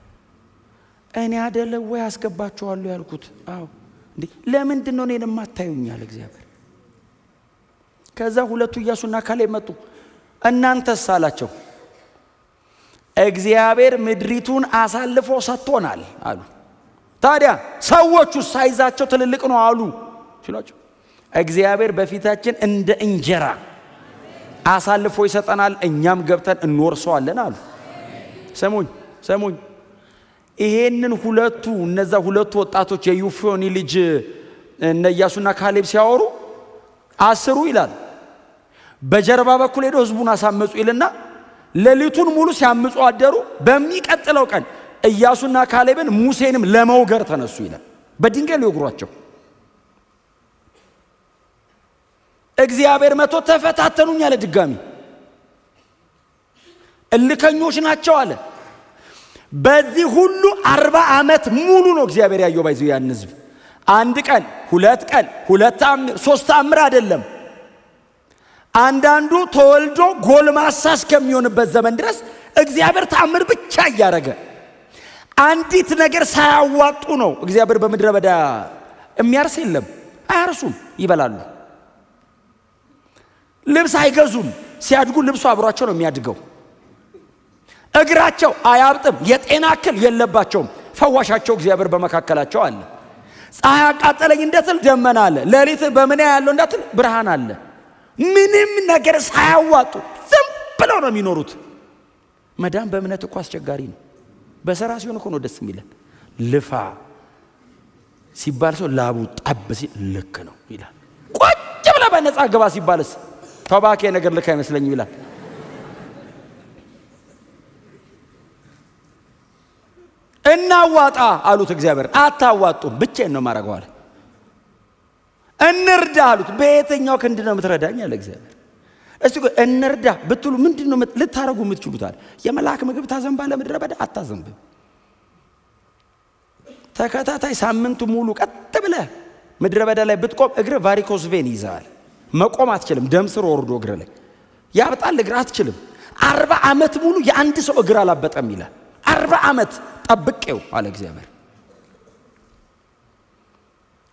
እኔ አይደለ ወይ አስገባቸዋለሁ ያልኩት? አዎ። እንዴ ለምንድን ነው እኔን የማታዩኛል እግዚአብሔር? ከዛ ሁለቱ ኢያሱና ካሌብ መጡ። እናንተስ አላቸው። እግዚአብሔር ምድሪቱን አሳልፎ ሰጥቶናል አሉ። ታዲያ ሰዎቹ ሳይዛቸው ትልልቅ ነው አሉ ሲሏቸው እግዚአብሔር በፊታችን እንደ እንጀራ አሳልፎ ይሰጠናል፣ እኛም ገብተን እንወርሰዋለን አሉ። ሰሙኝ። ይሄንን እነዛ ሁለቱ ወጣቶች የዩፎኒ ልጅ እነ ኢያሱና ካሌብ ሲያወሩ 10 ይላል በጀርባ በኩል ሄዶ ህዝቡን አሳመጹ ይልና ሌሊቱን ሙሉ ሲያምጹ አደሩ። በሚቀጥለው ቀን ኢያሱና ካሌብን ሙሴንም ለመውገር ተነሱ ይላል። በድንጋይ ሊወግሯቸው እግዚአብሔር መጥቶ ተፈታተኑኝ አለ። ድጋሚ እልከኞች ናቸው አለ። በዚህ ሁሉ 40 ዓመት ሙሉ ነው እግዚአብሔር ያየው ባይዘው ያን ህዝብ። አንድ ቀን፣ 2 ቀን፣ 2 ተአምር፣ 3 ተአምር አይደለም። አንዳንዱ ተወልዶ ጎልማሳ እስከሚሆንበት ዘመን ድረስ እግዚአብሔር ተአምር ብቻ እያደረገ አንዲት ነገር ሳያዋጡ ነው እግዚአብሔር በምድረ በዳ የሚያርስ የለም። አያርሱም፣ ይበላሉ። ልብስ አይገዙም፣ ሲያድጉ ልብሱ አብሯቸው ነው የሚያድገው። እግራቸው አያብጥም፣ የጤና እክል የለባቸውም። ፈዋሻቸው እግዚአብሔር በመካከላቸው አለ። ፀሐይ አቃጠለኝ እንደትል ደመና አለ። ሌሊት በምን ያለው እንደትል ብርሃን አለ። ምንም ነገር ሳያዋጡ ዝም ብለው ነው የሚኖሩት። መዳን በእምነት እኮ አስቸጋሪ ነው። በሰራ ሲሆን እኮ ነው ደስ የሚለን። ልፋ ሲባል ሰው ላቡ ጠብ ሲል ልክ ነው ይላል። ቁጭ ብላ በነፃ ገባ ሲባልስ ተባኬ ነገር ልክ አይመስለኝም ይላል። እናዋጣ አሉት እግዚአብሔር። አታዋጡም፣ ብቻዬን ነው ማረገው አለ። እንርዳ አሉት። በየትኛው ክንድ ነው የምትረዳኝ አለ እግዚአብሔር። እስቲ እንርዳ ብትሉ ምንድነው ልታረጉ የምትችሉት አለ። የመላእክ ምግብ ታዘንባለህ ምድረ በዳ? አታዘንብም። ተከታታይ ሳምንቱ ሙሉ ቀጥ ብለህ ምድረ በዳ ላይ ብትቆም እግር ቫሪኮስ ቬን ይዛል። መቆም አትችልም። ደም ስር ወርዶ እግር ላይ ያብጣል። እግር አትችልም። 40 ዓመት ሙሉ የአንድ ሰው እግር አላበጠም ይላል። 40 ዓመት ጠብቄው አለ እግዚአብሔር።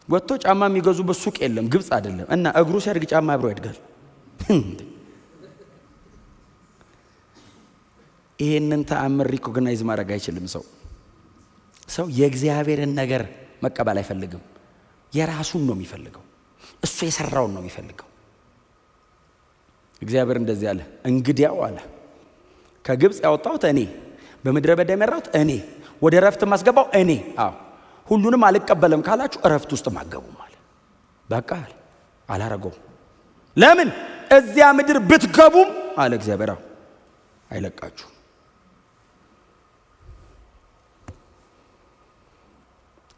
ወጥቶ ጫማ የሚገዙበት ሱቅ የለም፣ ግብጽ አይደለም። እና እግሩ ሲያድግ ጫማ አብሮ ያድጋል። ይሄንን ተአምር ሪኮግናይዝ ማድረግ አይችልም ሰው የእግዚአብሔርን ነገር መቀበል አይፈልግም። የራሱን ነው የሚፈልገው። እሱ የሰራውን ነው የሚፈልገው። እግዚአብሔር እንደዚህ አለ፣ እንግዲያው አለ ከግብጽ ያወጣሁት እኔ፣ በምድረ በዳ የመራሁት እኔ፣ ወደ ረፍት ማስገባው እኔ። ሁሉንም አልቀበለም ካላችሁ ረፍት ውስጥ ማገቡም አለ። በቃ አላረገውም። ለምን እዚያ ምድር ብትገቡም አለ እግዚአብሔር አይለቃችሁ።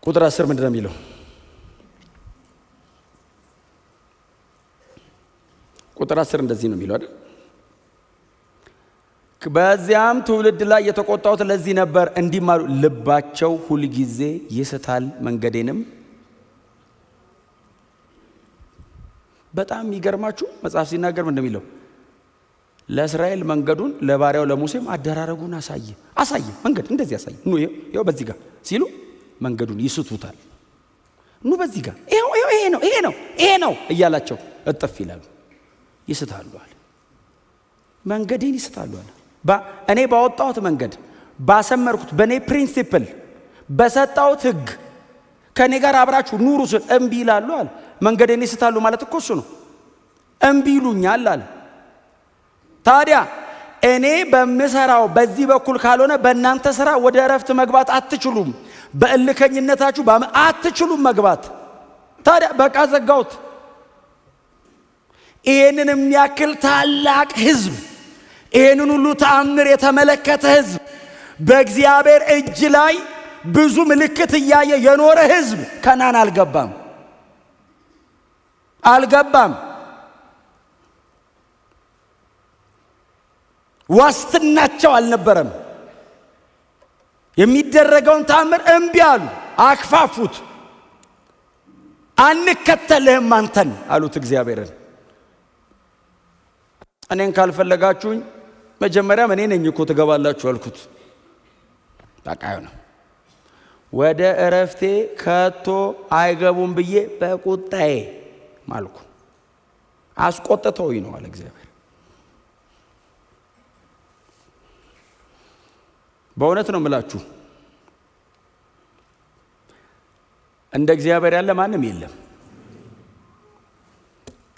ቁጥር 10 ምንድን ነው የሚለው? ቁጥር 10 እንደዚህ ነው የሚለው አይደል? በዚያም ትውልድ ላይ የተቆጣሁት ለዚህ ነበር፣ እንዲህ አሉ፣ ልባቸው ሁል ጊዜ ይስታል፣ መንገዴንም። በጣም የሚገርማችሁ መጽሐፍ ሲናገር ምን እንደሚለው ለእስራኤል መንገዱን ለባሪያው ለሙሴም አደራረጉን አሳየ። መንገድ እንደዚህ አሳየ። ኑ ይኸው በዚህ ጋር ሲሉ መንገዱን ይስቱታል። ኑ በዚህ ጋር ይሄ ነው እያላቸው እጥፍ ይላሉ። ይስታሉ አለ። መንገዴን ይስታሉ አለ። እኔ ባወጣሁት መንገድ ባሰመርኩት በእኔ ፕሪንሲፕል በሰጣሁት ሕግ ከእኔ ጋር አብራችሁ ኑሩ ስል እምቢ ይላሉ አለ። መንገዴን ይስታሉ ማለት እኮ እሱ ነው። እምቢ ይሉኛል አለ። ታዲያ እኔ በምሰራው በዚህ በኩል ካልሆነ በእናንተ ስራ ወደ እረፍት መግባት አትችሉም። በእልከኝነታችሁ አትችሉም መግባት። ታዲያ በቃ ዘጋሁት። ይህንን የሚያክል ታላቅ ህዝብ፣ ይህንን ሁሉ ተአምር የተመለከተ ህዝብ፣ በእግዚአብሔር እጅ ላይ ብዙ ምልክት እያየ የኖረ ህዝብ ከናን አልገባም። ዋስትናቸው አልነበረም። የሚደረገውን ተአምር እምቢ አሉ፣ አክፋፉት። አንከተልህም አንተን አሉት እግዚአብሔርን። እኔን ካልፈለጋችሁኝ መጀመሪያም እኔ ነኝ እኮ ትገባላችሁ አልኩት። በቃ ነው። ወደ እረፍቴ ከቶ አይገቡም ብዬ በቁጣዬ ማልኩ። አስቆጥተውኝ ነው አለ እግዚአብሔር። በእውነት ነው የምላችሁ እንደ እግዚአብሔር ያለ ማንም የለም።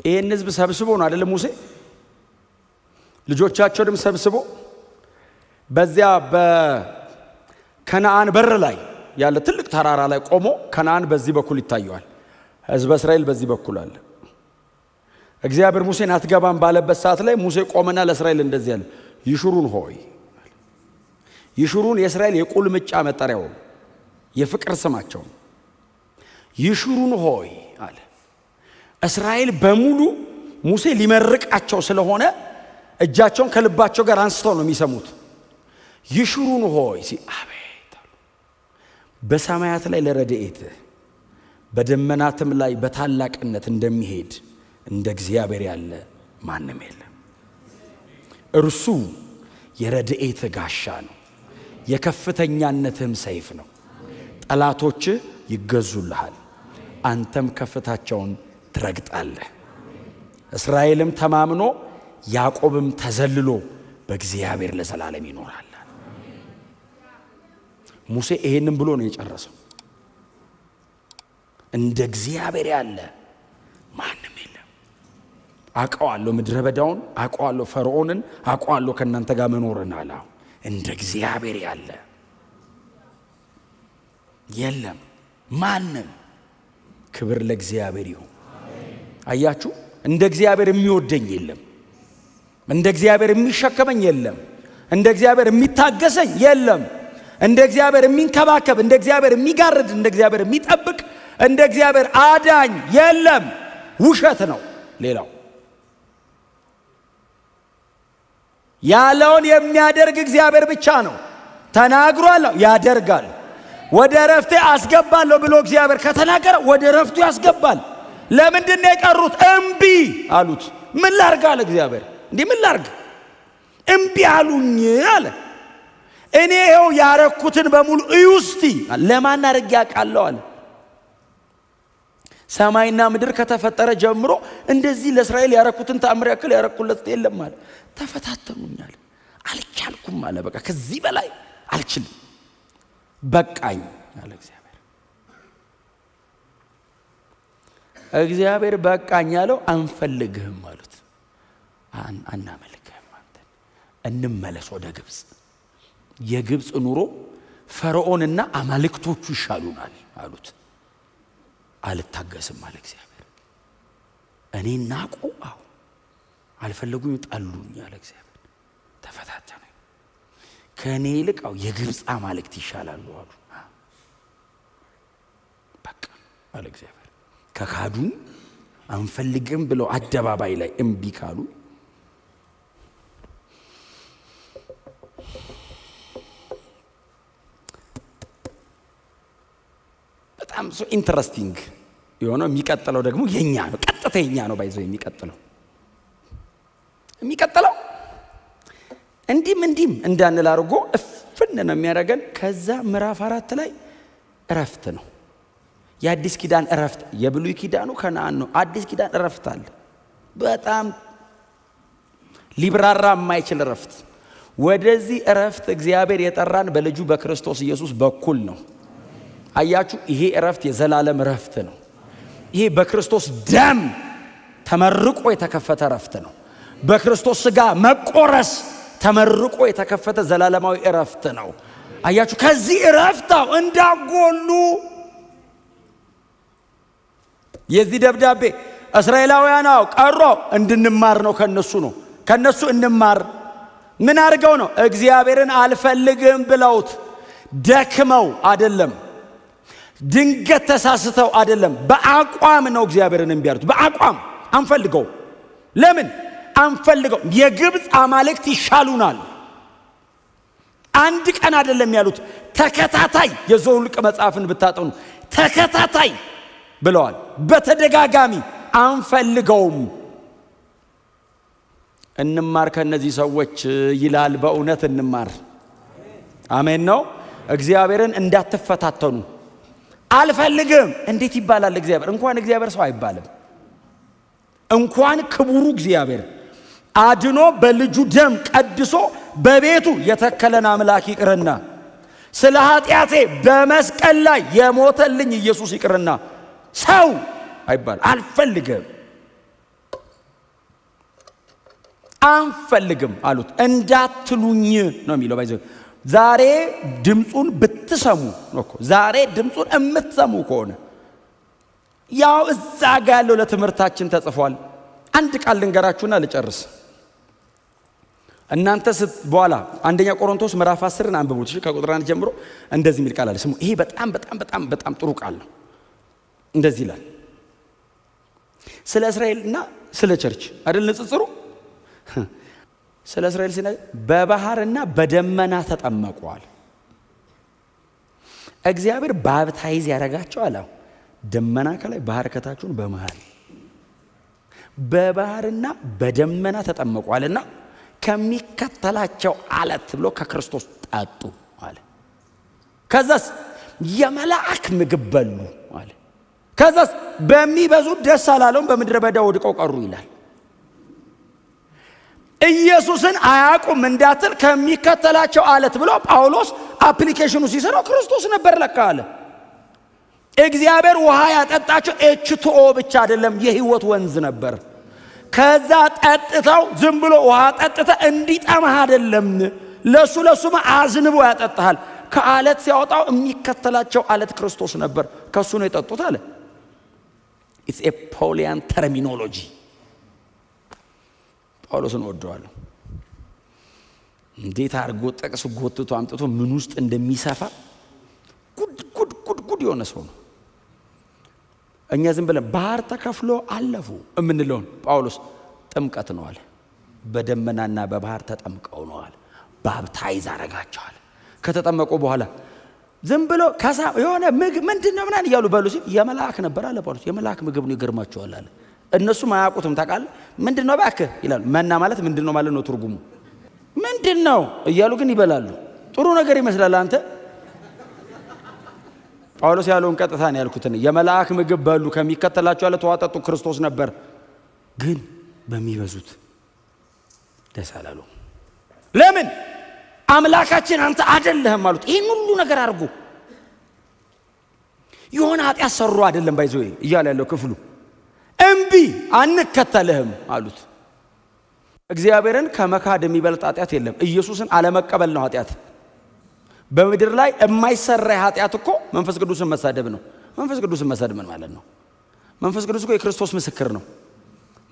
ይሄን ሕዝብ ሰብስቦ ነው አይደለም ሙሴ ልጆቻቸውንም ሰብስቦ በዚያ በከነዓን በር ላይ ያለ ትልቅ ተራራ ላይ ቆሞ ከነዓን በዚህ በኩል ይታያል፣ ሕዝበ እስራኤል በዚህ በኩል አለ። እግዚአብሔር ሙሴን አትገባም ባለበት ሰዓት ላይ ሙሴ ቆመና ለእስራኤል እንደዚህ ያለ ይሹሩን ሆይ፣ ይሹሩን የእስራኤል የቁልምጫ መጠሪያው የፍቅር ስማቸው ይሹሩን ሆይ አለ። እስራኤል በሙሉ ሙሴ ሊመርቃቸው ስለሆነ እጃቸውን ከልባቸው ጋር አንስተው ነው የሚሰሙት። ይሹሩን ሆይ ሲ አቤት አሉ። በሰማያት ላይ ለረድኤት በደመናትም ላይ በታላቅነት እንደሚሄድ እንደ እግዚአብሔር ያለ ማንም የለም። እርሱ የረድኤት ጋሻ ነው፣ የከፍተኛነትም ሰይፍ ነው። ጠላቶች ይገዙልሃል፣ አንተም ከፍታቸውን ትረግጣለህ። እስራኤልም ተማምኖ ያዕቆብም ተዘልሎ በእግዚአብሔር ለዘላለም ይኖራል። ሙሴ ይሄንን ብሎ ነው የጨረሰው። እንደ እግዚአብሔር ያለ ማንም የለም። አውቀዋለሁ ምድረ በዳውን፣ አውቀዋለሁ ፈርዖንን፣ አውቀዋለሁ ከእናንተ ጋር መኖርን አለ። እንደ እግዚአብሔር ያለ የለም ማንም። ክብር ለእግዚአብሔር ይሁን። አያችሁ፣ እንደ እግዚአብሔር የሚወደኝ የለም፣ እንደ እግዚአብሔር የሚሸከመኝ የለም፣ እንደ እግዚአብሔር የሚታገሰኝ የለም፣ እንደ እግዚአብሔር የሚንከባከብ፣ እንደ እግዚአብሔር የሚጋርድ፣ እንደ እግዚአብሔር የሚጠብቅ፣ እንደ እግዚአብሔር አዳኝ የለም። ውሸት ነው። ሌላው ያለውን የሚያደርግ እግዚአብሔር ብቻ ነው። ተናግሯል፣ ያደርጋል። ወደ ረፍቴ አስገባለሁ ብሎ እግዚአብሔር ከተናገረ ወደ ረፍቱ ያስገባል። ለምንድን ነው የቀሩት? እምቢ አሉት። ምን ላርግ አለ እግዚአብሔር። እንዲህ ምን ላርግ? እምቢ አሉኝ አለ። እኔ ይኸው ያረኩትን በሙሉ እዩ እስቲ። ለማን አርግ ያውቃለሁ አለ። ሰማይና ምድር ከተፈጠረ ጀምሮ እንደዚህ ለእስራኤል ያረኩትን ተአምር ያክል ያረኩለት የለም አለ። ተፈታተኑኛል፣ አልቻልኩም አለ። በቃ ከዚህ በላይ አልችልም፣ በቃኝ አለ እግዚአብሔር። እግዚአብሔር በቃኝ ያለው አንፈልግህም አሉት። አናመልክህም፣ አንተን እንመለስ ወደ ግብፅ። የግብፅ ኑሮ ፈርዖንና አማልክቶቹ ይሻሉናል አሉት። አልታገስም አለ እግዚአብሔር። እኔ ናቁ፣ አዎ አልፈለጉኝ፣ ጠሉኝ አለ እግዚአብሔር። ተፈታተኑ፣ ከእኔ ይልቅ የግብፅ አማልክት ይሻላሉ አሉ። በቃ አለ እግዚአብሔር። ከካዱን አንፈልግም ብለው አደባባይ ላይ እምቢ ካሉ በጣም ሶ ኢንትረስቲንግ የሆነው የሚቀጥለው ደግሞ የኛ ነው። ቀጥታ የኛ ነው ባይዘው የሚቀጥለው እንዲም እንዳንል አድርጎ እፍን ነው የሚያደርገን። ከዛ ምዕራፍ 4 ላይ እረፍት ነው። የአዲስ ኪዳን እረፍት። የብሉይ ኪዳኑ ከነዓን ነው። አዲስ ኪዳን እረፍት አለ። በጣም ሊብራራ የማይችል እረፍት። ወደዚህ እረፍት እግዚአብሔር የጠራን በልጁ በክርስቶስ ኢየሱስ በኩል ነው። አያችሁ፣ ይሄ እረፍት የዘላለም እረፍት ነው። ይሄ በክርስቶስ ደም ተመርቆ የተከፈተ እረፍት ነው። በክርስቶስ ሥጋ መቆረስ ተመርቆ የተከፈተ ዘላለማዊ እረፍት ነው። አያችሁ፣ ከዚህ እረፍታው እንዳጎሉ የዚህ ደብዳቤ እስራኤላውያን ቀሮ እንድንማር ነው። ከነሱ እንማር። ምን አድርገው ነው? እግዚአብሔርን አልፈልግም ብለውት ደክመው አይደለም፣ ድንገት ተሳስተው አይደለም፣ በአቋም ነው እግዚአብሔርን እምቢ ያሉት። በአቋም አንፈልገው። ለምን አንፈልገው? የግብፅ አማልክት ይሻሉናል። አንድ ቀን አይደለም ያሉት፣ ተከታታይ የዘኍልቍ መጽሐፍን ብታጠኑ ተከታታይ ብለዋል። በተደጋጋሚ አንፈልገውም። እንማር ከነዚህ ሰዎች ይላል። በእውነት እንማር። አሜን ነው። እግዚአብሔርን እንዳትፈታተኑ። አልፈልግም እንዴት ይባላል? እንኳን እግዚአብሔር ሰው አይባልም። እንኳን ክቡሩ እግዚአብሔር አድኖ በልጁ ደም ቀድሶ በቤቱ የተከለን አምላክ ይቅርና ስለ ኃጢአቴ በመስቀል ላይ የሞተልኝ ኢየሱስ ይቅርና ሰው አይባል አልፈልግም አንፈልግም አሉት። እንዳትሉኝ ነው የሚለው። ባይዘው ዛሬ ድምጹን ብትሰሙ ነው እኮ ዛሬ ድምጹን እምትሰሙ ከሆነ ያው እዛ ጋር ያለው ለትምህርታችን ተጽፏል። አንድ ቃል ልንገራችሁና ልጨርስ። እናንተ በኋላ አንደኛ ቆሮንቶስ ምዕራፍ 10ን አንብቡት። እሺ ከቁጥር 1 ጀምሮ እንደዚህ የሚል ቃል አለ። ስሙ። ይሄ በጣም በጣም በጣም በጣም ጥሩ ቃል ነው። እንደዚህ ይላል። ስለ እስራኤልና ስለ ቸርች አይደል ንጽጽሩ? ስለ እስራኤል ሲነ በባህርና በደመና ተጠመቁዋል። እግዚአብሔር ባፕታይዝ ያደረጋቸዋል። ደመና ከላይ ባህር ከታችሁን በመሃል በባህርና በደመና ተጠመቁዋልና ከሚከተላቸው አለት ብሎ ከክርስቶስ ጠጡ አለ። ከዛስ የመላእክ ምግብ በሉ አለ። ከዛስ በሚበዙ ደስ አላለውም፣ በምድረ በዳ ወድቀው ቀሩ ይላል። ኢየሱስን አያውቁም እንዳትል ከሚከተላቸው አለት ብሎ ጳውሎስ አፕሊኬሽኑ ሲሰራው ክርስቶስ ነበር ለካ አለ። እግዚአብሔር ውሃ ያጠጣቸው H2O ብቻ አይደለም፣ የህይወት ወንዝ ነበር። ከዛ ጠጥተው ዝም ብሎ ውሃ ጠጥተ እንዲጠማህ አይደለም፣ ለሱማ አዝንቦ ያጠጣሃል። ከአለት ሲያወጣው የሚከተላቸው አለት ክርስቶስ ነበር፣ ከሱ ነው የጠጡት አለ። ኢትስ ኤ ፖሊያን ተርሚኖሎጂ። ጳውሎስን ወደዋለሁ። እንዴት አድርጎ ጥቅስ ጎትቶ አምጥቶ ምን ውስጥ እንደሚሰፋ ጉድ የሆነ ሰው ነው። እኛ ዝም ብለን ባህር ተከፍሎ አለፉ እምንለውን ጳውሎስ ጥምቀት ነው አለ። በደመናና በባህር ተጠምቀው ነው አለ። ባፕታይዝ አረጋቸዋል። ከተጠመቁ በኋላ ዝም ብሎ ከሳ የሆነ ምግብ ምንድነው ምናን እያሉ በሉ ሲል የመላእክ ነበር አለ ጳውሎስ። የመላእክ ምግብ ነው ይገርማቸዋል አለ። እነሱም አያውቁትም። ታውቃለህ ምንድነው እባክህ ይላሉ። መና ማለት ምንድነው ማለት ነው ትርጉሙ ምንድነው እያሉ ግን ይበላሉ። ጥሩ ነገር ይመስላል አንተ። ጳውሎስ ያለውን ቀጥታ ነው ያልኩት። የመላእክ ምግብ በሉ ከሚከተላቸው አለ ተዋጠጡ ክርስቶስ ነበር፣ ግን በሚበዙት ደስ አላለው። ለምን? አምላካችን አንተ አይደለህም አሉት። ይሄን ሁሉ ነገር አድርጉ የሆነ ኃጢአት ሰሩ አይደለም ባይዘው እያለ ያለው ክፍሉ እምቢ አንከተልህም አሉት። እግዚአብሔርን ከመካድ የሚበልጥ ኃጢአት የለም። ኢየሱስን አለመቀበል ነው ኃጢአት። በምድር ላይ የማይሰራ ኃጢአት እኮ መንፈስ ቅዱስን መሳደብ ነው። መንፈስ ቅዱስን መሳደብ ምን ማለት ነው? መንፈስ ቅዱስ እኮ የክርስቶስ ምስክር ነው።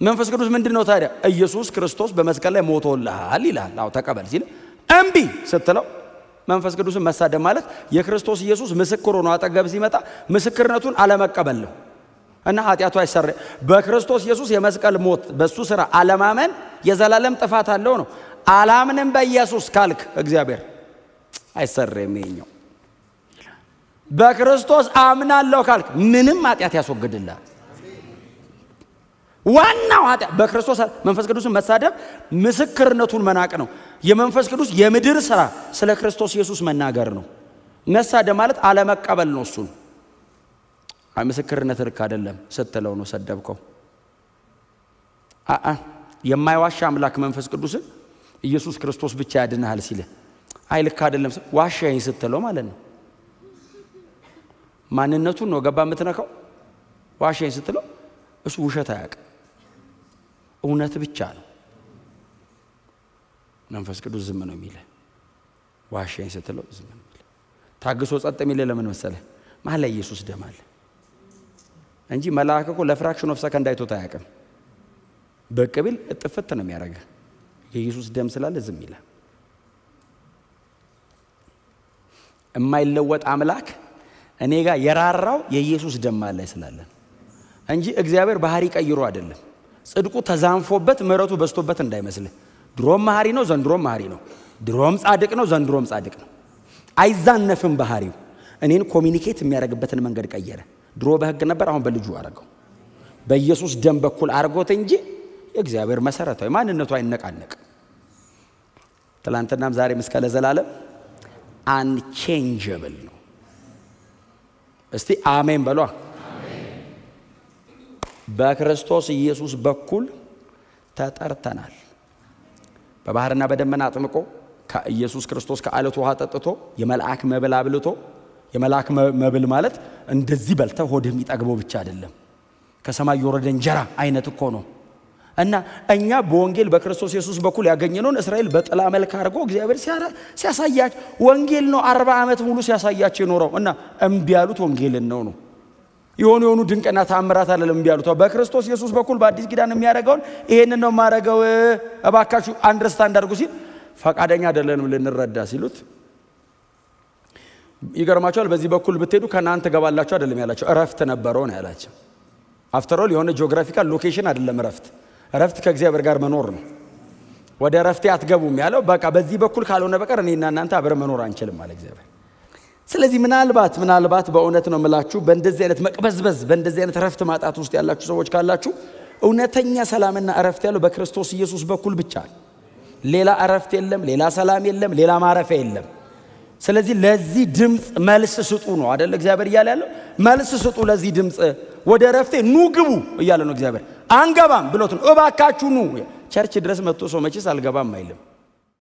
መንፈስ ቅዱስ ምንድነው ታዲያ? ኢየሱስ ክርስቶስ በመስቀል ላይ ሞቶልሃል ይላል። አው ተቀበል ሲል እምቢ ስትለው መንፈስ ቅዱስን መሳደብ ማለት የክርስቶስ ኢየሱስ ምስክር ሆኖ አጠገብ ሲመጣ ምስክርነቱን አለመቀበል ነው። እና ኃጢአቱ አይሰራ። በክርስቶስ ኢየሱስ የመስቀል ሞት በሱ ስራ አለማመን የዘላለም ጥፋት አለው ነው። አላምንም በኢየሱስ ካልክ እግዚአብሔር አይሰረም። ይሄኛው በክርስቶስ አምናለሁ ካልክ ምንም ኃጢአት ያስወግድልሃል። ዋናው ኃጢአት በክርስቶስ መንፈስ ቅዱስን መሳደብ ምስክርነቱን መናቅ ነው። የመንፈስ ቅዱስ የምድር ስራ ስለ ክርስቶስ ኢየሱስ መናገር ነው። መሳደብ ማለት አለመቀበል ነው። እሱን ምስክርነት ልክ አይደለም ስትለው ነው ሰደብከው። የማይዋሻ አምላክ መንፈስ ቅዱስን ኢየሱስ ክርስቶስ ብቻ ያድናል ሲል አይ ልክ አይደለም ዋሻዬ ስትለው ማለት ነው። ማንነቱን ነው ገባ የምትነካው። ዋሻዬ ስትለው እሱ ውሸት አያውቅም፣ እውነት ብቻ ነው። መንፈስ ቅዱስ ዝም ነው የሚል ዋሻዬ ስትለው ዝም ነው የሚል ታግሶ ጸጥ የሚል ለምን መሰለህ? መሀል ላይ ኢየሱስ ደም አለ እንጂ መልአክ እኮ ለፍራክሽን ኦፍ ሰከንድ አይቶት አያውቅም። በቅብል እጥፍት ነው የሚያደርገው። የኢየሱስ ደም ስላለ ዝም ይላል። የማይለወጥ አምላክ እኔ ጋር የራራው የኢየሱስ ደም አለ ስላለ እንጂ እግዚአብሔር ባህሪ ቀይሮ አይደለም። ጽድቁ ተዛንፎበት ምሕረቱ በስቶበት እንዳይመስልህ። ድሮም መሐሪ ነው፣ ዘንድሮም መሐሪ ነው። ድሮም ጻድቅ ነው፣ ዘንድሮም ጻድቅ ነው። አይዛነፍም ባህሪው። እኔን ኮሚኒኬት የሚያደርግበትን መንገድ ቀየረ። ድሮ በሕግ ነበር፣ አሁን በልጁ አረገው። በኢየሱስ ደም በኩል አርጎት እንጂ የእግዚአብሔር መሰረታዊ ማንነቱ አይነቃነቅ። ትላንትናም ዛሬም እስከ ለዘላለም አንቼንጀብል ነው። እስቲ አሜን በሏ። በክርስቶስ ኢየሱስ በኩል ተጠርተናል። በባህርና በደመና አጥምቆ ኢየሱስ ክርስቶስ ከአለቱ ውሃ ጠጥቶ የመልአክ መብል አብልቶ የመልአክ መብል ማለት እንደዚህ በልተ ሆድህ የሚጠግበው ብቻ አይደለም ከሰማይ የወረደ እንጀራ አይነት እኮ ነው እና እኛ በወንጌል በክርስቶስ ኢየሱስ በኩል ያገኘነውን እስራኤል በጥላ መልክ አድርጎ እግዚአብሔር ሲያሳያች ወንጌል ነው 40 ዓመት ሙሉ ሲያሳያቸው የኖረው እና እምቢ ያሉት ወንጌልን ነው የሆኑ ድንቅና ተአምራት አይደለም እምቢ ያሉት በክርስቶስ ኢየሱስ በኩል በአዲስ ኪዳን የሚያደርገውን ይሄንን ነው ማረጋው እባካችሁ አንደርስታንድ አድርጉ ሲል ፈቃደኛ አይደለንም ልንረዳ ሲሉት ይገርማቸዋል በዚህ በኩል ብትሄዱ ከናንተ ገባላችሁ አይደለም ያላቸው እረፍት ነበረው ነው ያላቸው አፍተር ኦል የሆነ ጂኦግራፊካል ሎኬሽን አይደለም እረፍት ከእግዚአብሔር ጋር መኖር ነው ወደ እረፍት አትገቡም ያለው በቃ በዚህ በኩል ካልሆነ በቀር እኔና እናንተ አብረን መኖር አንችልም ማለት እግዚአብሔር ስለዚህ ምናልባት በእውነት ነው የምላችሁ በእንደዚህ አይነት መቅበዝበዝ በእንደዚህ አይነት እረፍት ማጣት ውስጥ ያላችሁ ሰዎች ካላችሁ እውነተኛ ሰላምና እረፍት ያለው በክርስቶስ ኢየሱስ በኩል ብቻ ሌላ እረፍት የለም ሌላ ሰላም የለም ሌላ ማረፊያ የለም ስለዚህ ለዚህ ድምጽ መልስ ስጡ ነው አይደል እግዚአብሔር እያለ ያለው መልስ ስጡ ለዚህ ድምጽ ወደ እረፍቴ ኑ ግቡ እያለ ነው እግዚአብሔር አንገባም ብሎት ነው እባካችሁ ኑ ቸርች ድረስ መጥቶ ሰው መቼስ አልገባም አይልም